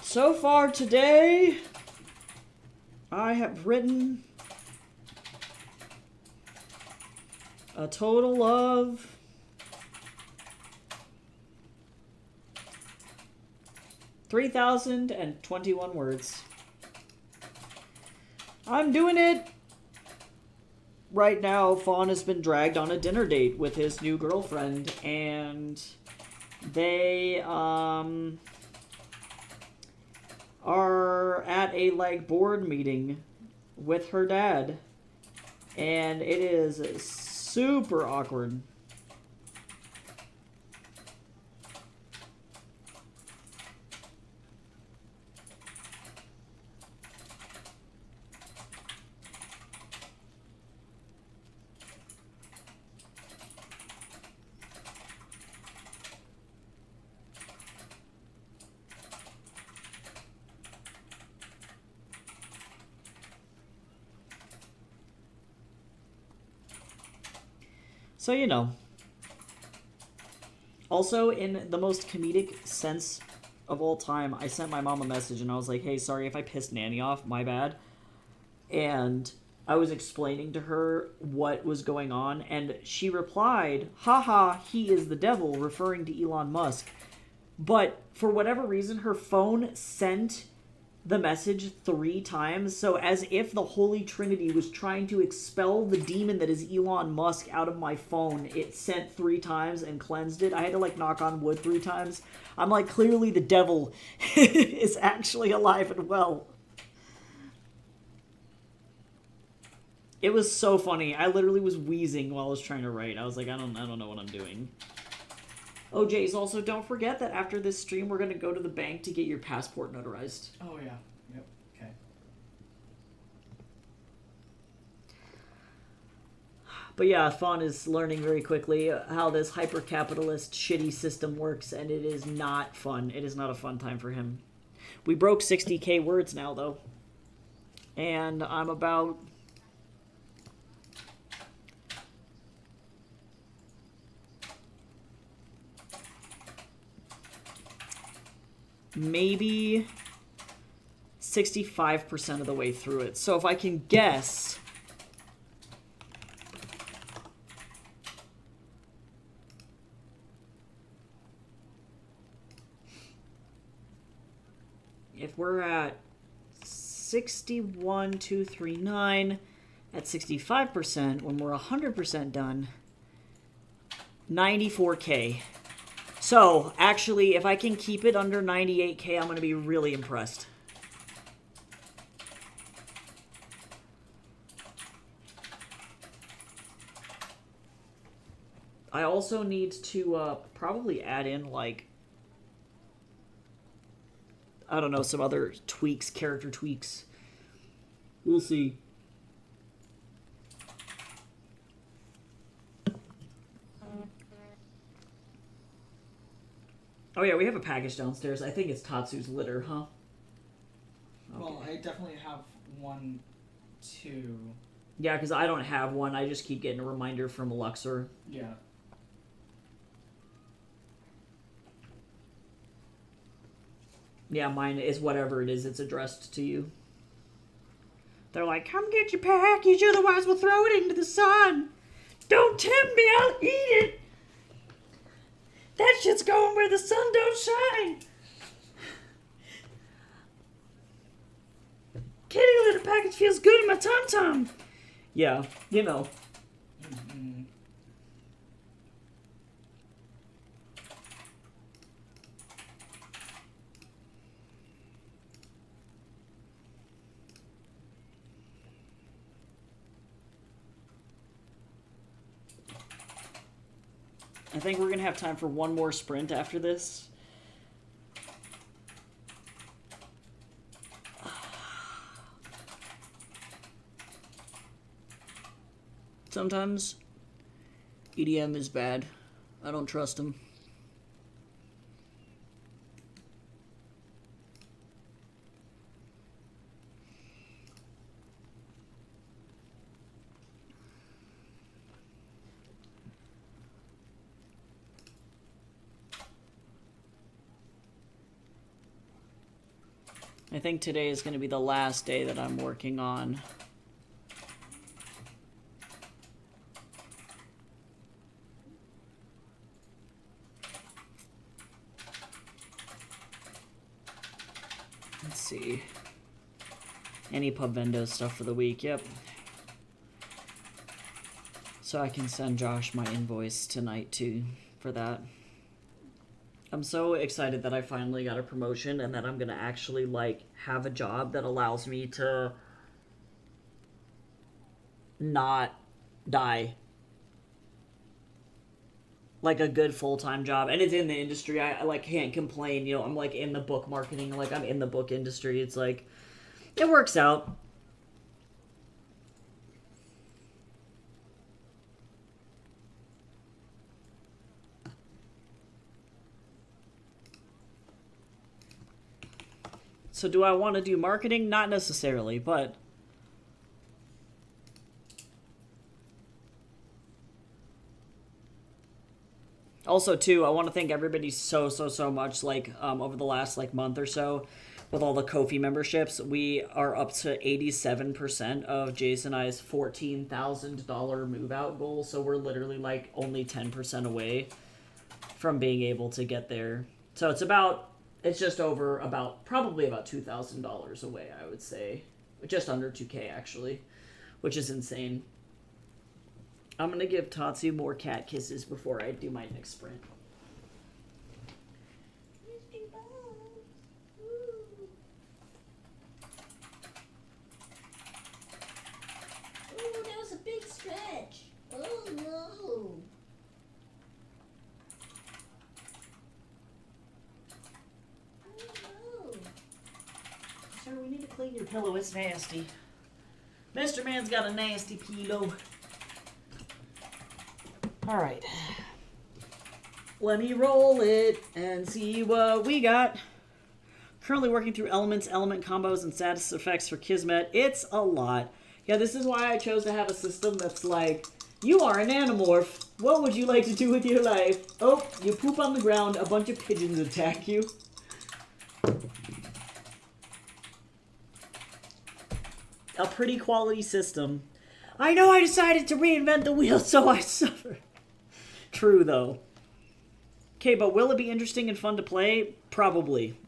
So far today, I have written a total of 3,021 words. I'm doing it. Right now, Fawn has been dragged on a dinner date with his new girlfriend, and they are at a board meeting with her dad, and it is super awkward. So, you know. Also, in the most comedic sense of all time, I sent my mom a message and I was like, hey, sorry if I pissed Nanny off, my bad. And I was explaining to her what was going on, and she replied, haha, he is the devil, referring to Elon Musk. But for whatever reason, her phone sent the message 3 times, so as if the Holy Trinity was trying to expel the demon that is Elon Musk out of my phone. It sent 3 times and cleansed it. I had to knock on wood 3 times. I'm like, clearly the devil is actually alive and well. It was so funny. I literally was wheezing while I was trying to write. I was like, I don't know what I'm doing. Oh, Jace, also don't forget that after this stream, we're going to go to the bank to get your passport notarized. Oh, yeah. Yep. Okay. But yeah, Fawn is learning very quickly how this hyper-capitalist shitty system works, and it is not fun. It is not a fun time for him. We broke 60k words now, though. And I'm about... maybe 65% of the way through it. So if I can guess... if we're at 61,239 at 65%, when we're 100% done, 94k. So, actually, if I can keep it under 98k, I'm going to be really impressed. I also need to probably add in, I don't know, some other tweaks, character tweaks. We'll see. Oh yeah, we have a package downstairs. I think it's Tatsu's litter, huh? Okay. Well, I definitely have 1, 2. Yeah, because I don't have one. I just keep getting a reminder from Luxor. Yeah. Yeah, mine is whatever it is. It's addressed to you. They're like, come get your package, otherwise we'll throw it into the sun. Don't tempt me, I'll eat it. That shit's going where the sun don't shine. Kitty litter package feels good in my tum-tum. Yeah, you know. Mm-hmm. I think we're going to have time for one more sprint after this. Sometimes EDM is bad. I don't trust him. I think today is going to be the last day that I'm working on. Let's see. Any Pubvendo stuff for the week, yep. So I can send Josh my invoice tonight too for that. I'm so excited that I finally got a promotion and that I'm gonna actually like have a job that allows me to not die. Like a good full-time job, and it's in the industry. I like can't complain, you know. I'm like in the book marketing, like I'm in the book industry. It's like it works out. So do I want to do marketing? Not necessarily, but also too, I want to thank everybody so much. Like over the last like month or so, with all the Ko-fi memberships, we are up to 87% of Jason and I's $14,000 move out goal. So we're literally like only 10% away from being able to get there. So it's just over probably about $2,000 away, I would say. Just under 2K actually, which is insane. I'm gonna give Tatsu more cat kisses before I do my next sprint. Oh, that was a big stretch. Oh no. Oh no. Sir, we need to clean your pillow. It's nasty. Mr. Man's got a nasty pillow. Alright. Let me roll it and see what we got. Currently working through elements, element combos, and status effects for Kismet. It's a lot. Yeah, this is why I chose to have a system that's like, you are an animorph. What would you like to do with your life? Oh, you poop on the ground, a bunch of pigeons attack you. A pretty quality system. I know I decided to reinvent the wheel, so I suffer. True, though. Okay, but will it be interesting and fun to play? Probably.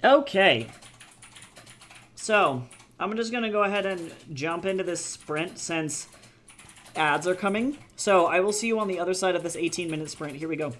Okay. So, I'm just going to go ahead and jump into this sprint since ads are coming. So, I will see you on the other side of this 18-minute sprint. Here we go.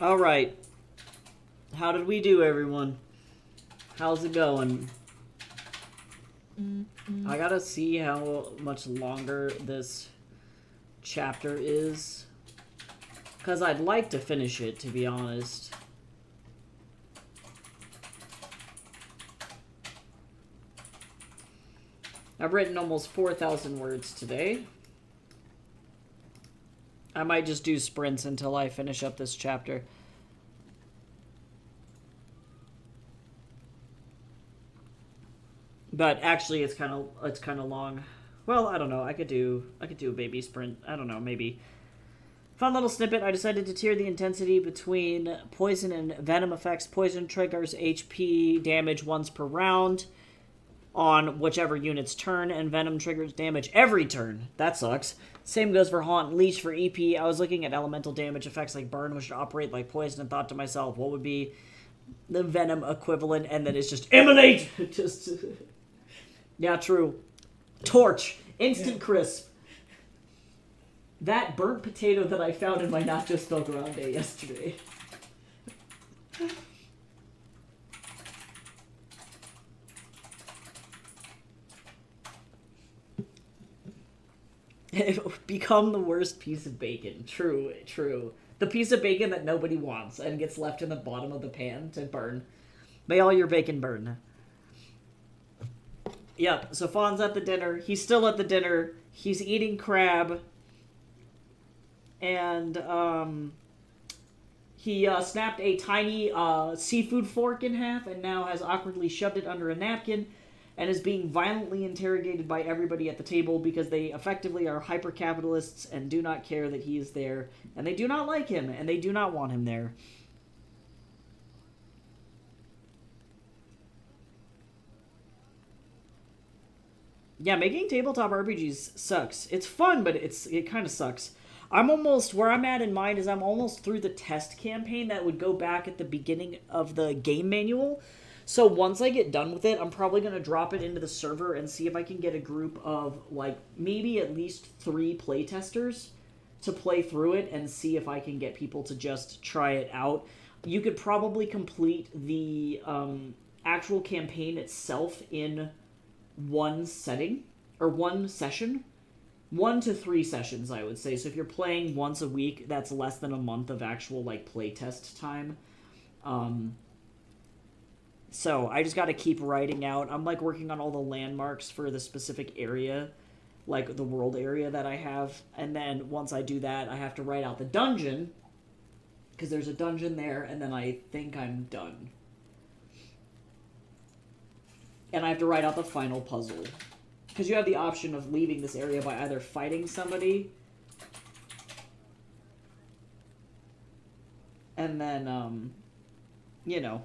All right. How did we do, everyone? How's it going? I gotta see how much longer this chapter is. Because I'd like to finish it, to be honest. I've written almost 4,000 words today. I might just do sprints until I finish up this chapter. But actually, it's kind of long. Well, I don't know. I could do a baby sprint. I don't know. Maybe. Fun little snippet. I decided to tier the intensity between poison and venom effects. Poison triggers HP damage once per round on whichever unit's turn, and venom triggers damage every turn. That sucks. Same goes for Haunt and Leech for EP. I was looking at elemental damage effects like Burn, which operate like poison, and thought to myself, what would be the venom equivalent? And then it's just Emanate! Just... Yeah, true. Torch. Instant crisp. That burnt potato that I found in my Nacho Spell Grande yesterday. It become the worst piece of bacon. True, true. The piece of bacon that nobody wants and gets left in the bottom of the pan to burn. May all your bacon burn. Yep, so Fawn's at the dinner. He's still at the dinner. He's eating crab. And, he snapped a tiny seafood fork in half and now has awkwardly shoved it under a napkin and is being violently interrogated by everybody at the table because they effectively are hyper-capitalists and do not care that he is there. And they do not like him, and they do not want him there. Yeah, making tabletop RPGs sucks. It's fun, but it kind of sucks. I'm almost, where I'm at in mind is I'm almost through the test campaign that would go back at the beginning of the game manual. So once I get done with it, I'm probably going to drop it into the server and see if I can get a group of, like, maybe at least 3 playtesters to play through it and see if I can get people to just try it out. You could probably complete the actual campaign itself in one setting, or one session. 1 to 3 sessions, I would say. So if you're playing once a week, that's less than a month of actual, like, playtest time. So I just got to keep writing out. I'm, like, working on all the landmarks for the specific area, like the world area that I have. And then once I do that, I have to write out the dungeon, because there's a dungeon there, and then I think I'm done. And I have to write out the final puzzle. Because you have the option of leaving this area by either fighting somebody, and then, you know.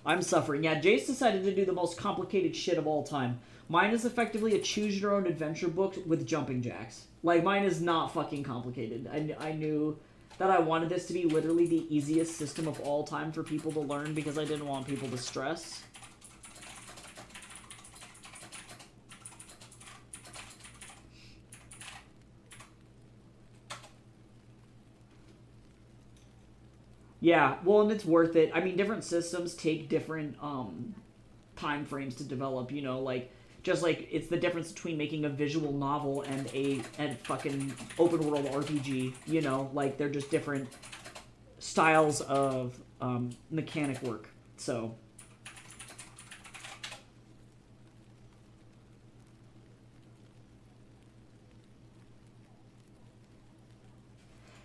I'm suffering. Yeah, Jace decided to do the most complicated shit of all time. Mine is effectively a choose-your-own-adventure book with jumping jacks. Like, mine is not fucking complicated. I knew that I wanted this to be literally the easiest system of all time for people to learn because I didn't want people to stress. Yeah, well, and it's worth it. I mean, different systems take different time frames to develop, you know, like, just like it's the difference between making a visual novel and a fucking open world RPG, you know, like they're just different styles of mechanic work. So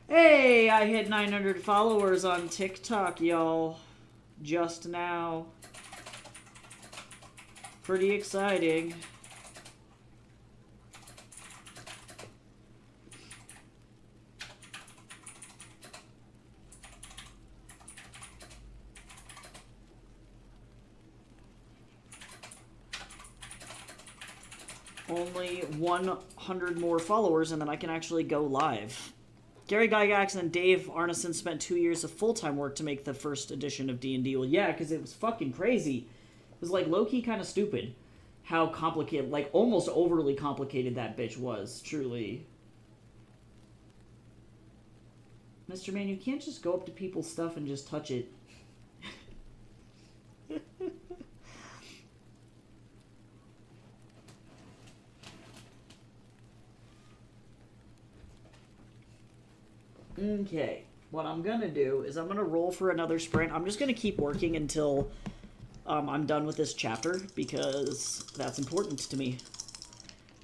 hey, I hit 900 followers on TikTok, y'all. Just now. Pretty exciting. Only 100 more followers and then I can actually go live. Gary Gygax and Dave Arneson spent 2 years of full-time work to make the first edition of D&D. Well, yeah, because it was fucking crazy. It was, like, low-key kind of stupid how complicated, like, almost overly complicated that bitch was, truly. Mr. Man, you can't just go up to people's stuff and just touch it. Okay, what I'm gonna do is I'm gonna roll for another sprint. I'm just gonna keep working until I'm done with this chapter because that's important to me.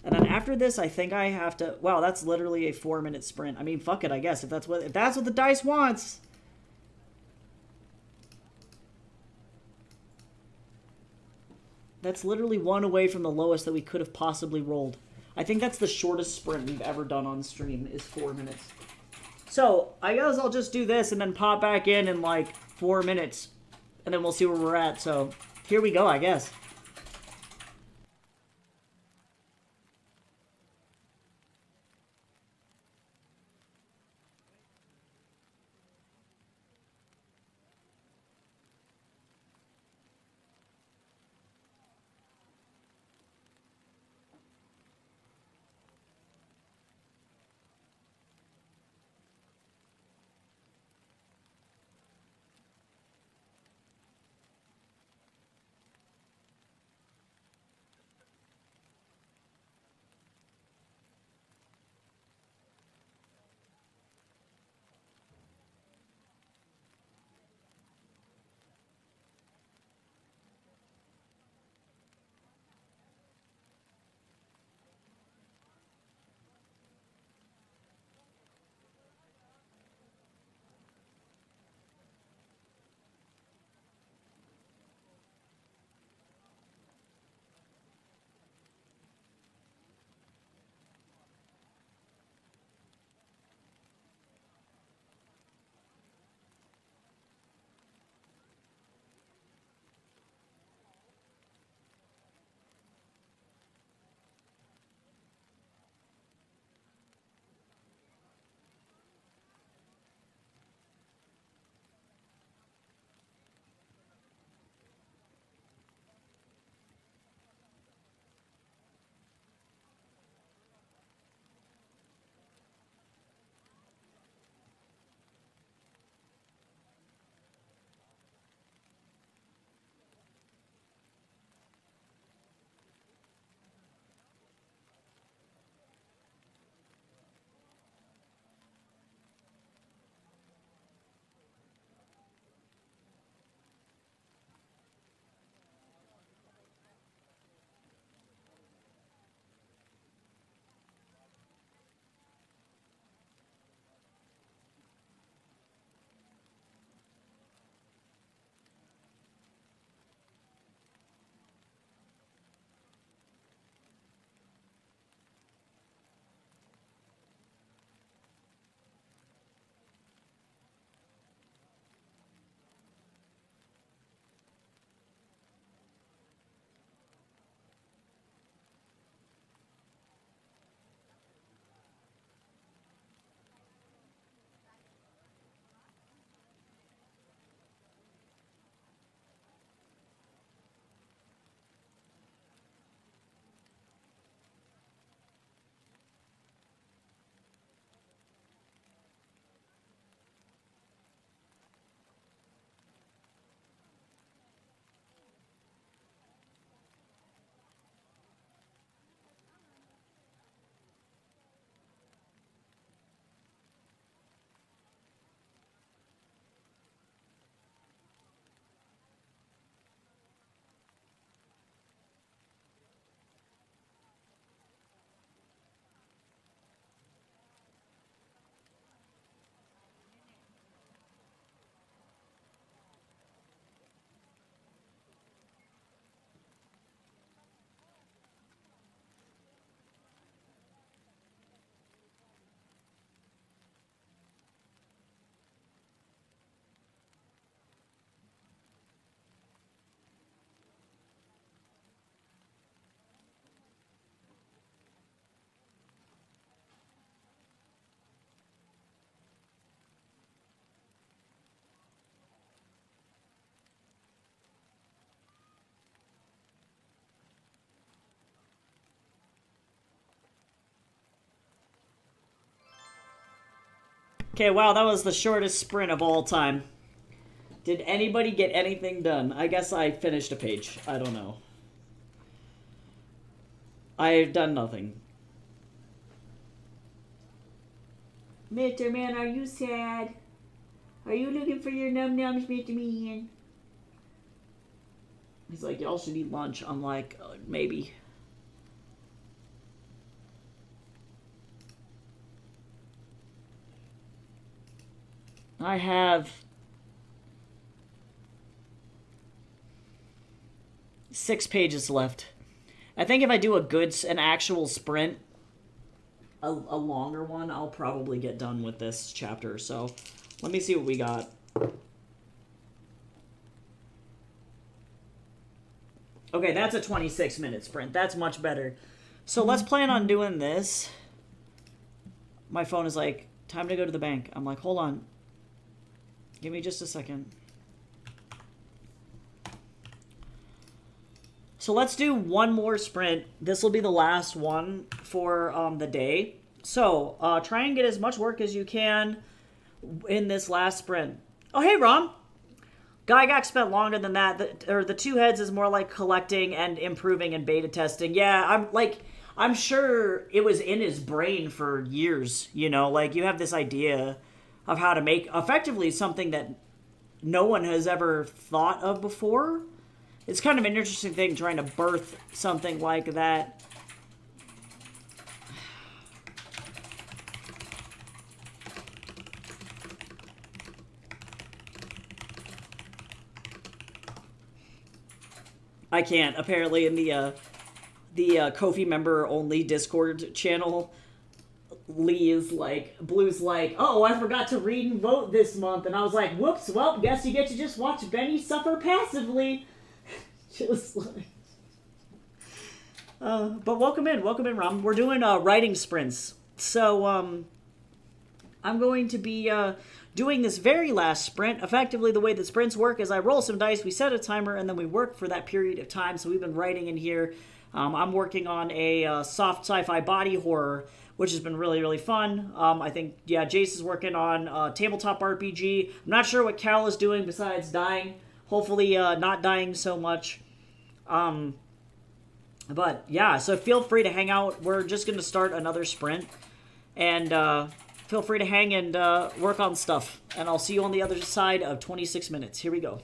And then after this, I think I have to. Wow, that's literally a 4-minute sprint. I mean, fuck it, I guess if that's what the dice wants. That's literally one away from the lowest that we could have possibly rolled. I think that's the shortest sprint we've ever done on stream is 4 minutes. So, I guess I'll just do this and then pop back in like 4 minutes. And then we'll see where we're at. So, here we go, I guess. Okay, wow, that was the shortest sprint of all time. Did anybody get anything done? I guess I finished a page. I don't know. I've done nothing. Mr. Man, are you sad? Are you looking for your num-nums, Mr. Man? He's like, y'all should eat lunch. I'm like, maybe. I have 6 pages left. I think if I do an actual sprint, a longer one, I'll probably get done with this chapter. So let me see what we got. Okay, that's a 26-minute sprint. That's much better. So let's plan on doing this. My phone is like, time to go to the bank. I'm like, hold on. Give me just a second. So let's do one more sprint. This will be the last one for the day. So try and get as much work as you can in this last sprint. Oh, hey, Rom. Gygax spent longer than that. The two heads is more like collecting and improving and beta testing. Yeah, I'm sure it was in his brain for years. You know, like you have this idea of how to make effectively something that no one has ever thought of before. It's kind of an interesting thing trying to birth something like that. I can't. Apparently in the Ko-fi member only Discord channel, Blue's like, oh, I forgot to read and vote this month. And I was like, whoops, well, guess you get to just watch Benny suffer passively. Just like... but welcome in, Rom. We're doing writing sprints. So, I'm going to be doing this very last sprint. Effectively, the way that sprints work is I roll some dice, we set a timer, and then we work for that period of time. So we've been writing in here. I'm working on a soft sci-fi body horror, which has been really, really fun. I think, yeah, Jace is working on tabletop RPG. I'm not sure what Cal is doing besides dying. Hopefully not dying so much. But, yeah, so feel free to hang out. We're just going to start another sprint. And feel free to hang and work on stuff. And I'll see you on the other side of 26 minutes. Here we go.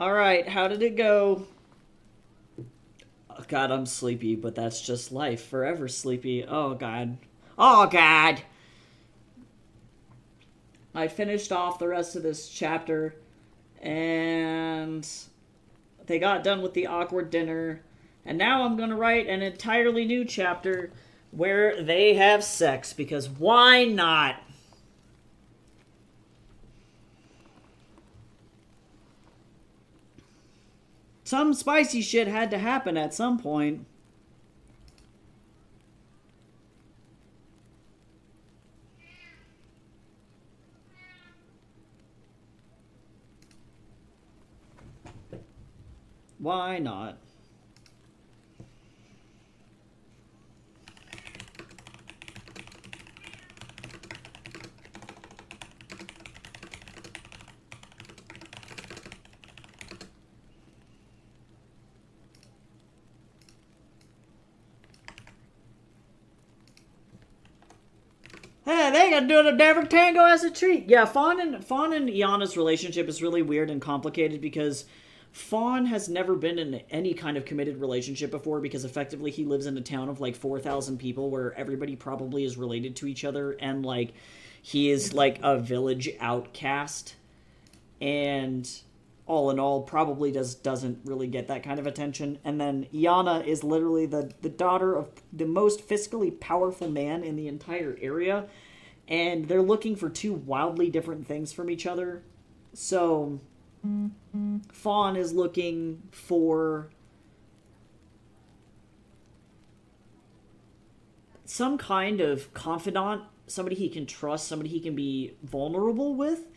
Alright, how did it go? Oh, God, I'm sleepy, but that's just life. Forever sleepy. Oh, God. Oh, God! I finished off the rest of this chapter, and they got done with the awkward dinner, and now I'm gonna write an entirely new chapter where they have sex, because why not? Some spicy shit had to happen at some point. Why not? Hey, they gotta do a never tango as a treat. Yeah, Fawn and Iana's relationship is really weird and complicated because Fawn has never been in any kind of committed relationship before because effectively he lives in a town of like 4,000 people where everybody probably is related to each other and like he is like a village outcast and all in all probably doesn't really get that kind of attention. And then Iana is literally the daughter of the most fiscally powerful man in the entire area, and they're looking for two wildly different things from each other. So Fawn is looking for some kind of confidant, somebody he can trust, somebody he can be vulnerable with.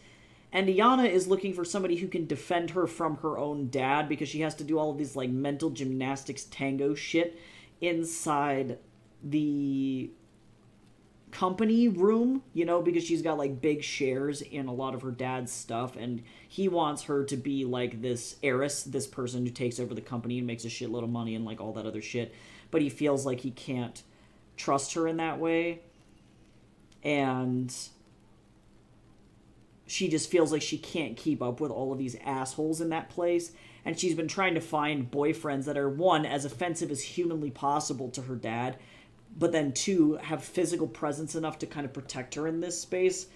And Iana is looking for somebody who can defend her from her own dad because she has to do all of these like mental gymnastics tango shit inside the company room, you know, because she's got like big shares in a lot of her dad's stuff and he wants her to be like this heiress, this person who takes over the company and makes a shitload of money and like all that other shit, but he feels like he can't trust her in that way, and she just feels like she can't keep up with all of these assholes in that place, and she's been trying to find boyfriends that are, one, as offensive as humanly possible to her dad, but then two, have physical presence enough to kind of protect her in this space.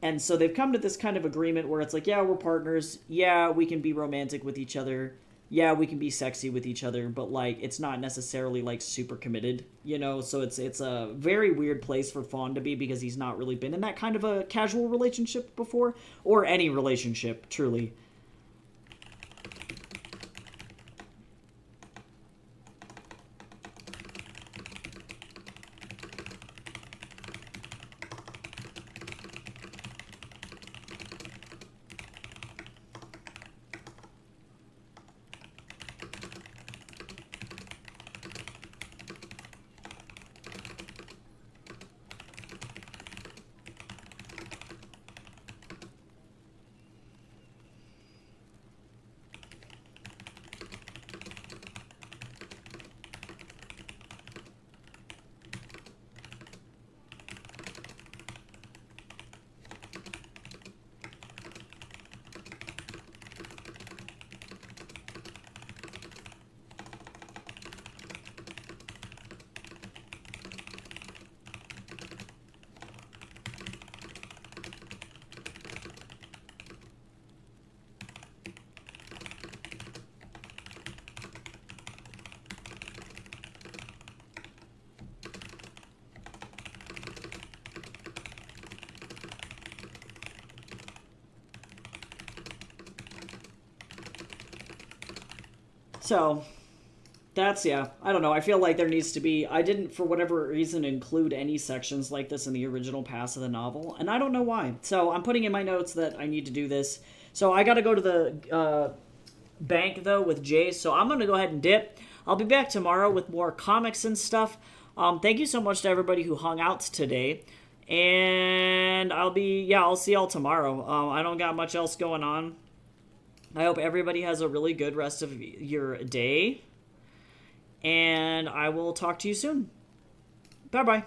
And so they've come to this kind of agreement where it's like, yeah, we're partners, yeah, we can be romantic with each other, yeah, we can be sexy with each other, but like it's not necessarily like super committed, you know. So it's a very weird place for Fawn to be because he's not really been in that kind of a casual relationship before, or any relationship truly. So, that's, yeah, I don't know. I feel like there needs to be... I didn't, for whatever reason, include any sections like this in the original pass of the novel, and I don't know why. So, I'm putting in my notes that I need to do this. So, I gotta go to the bank, though, with Jay, so I'm gonna go ahead and dip. I'll be back tomorrow with more comics and stuff. Thank you so much to everybody who hung out today. And I'll see y'all tomorrow. I don't got much else going on. I hope everybody has a really good rest of your day. And I will talk to you soon. Bye-bye.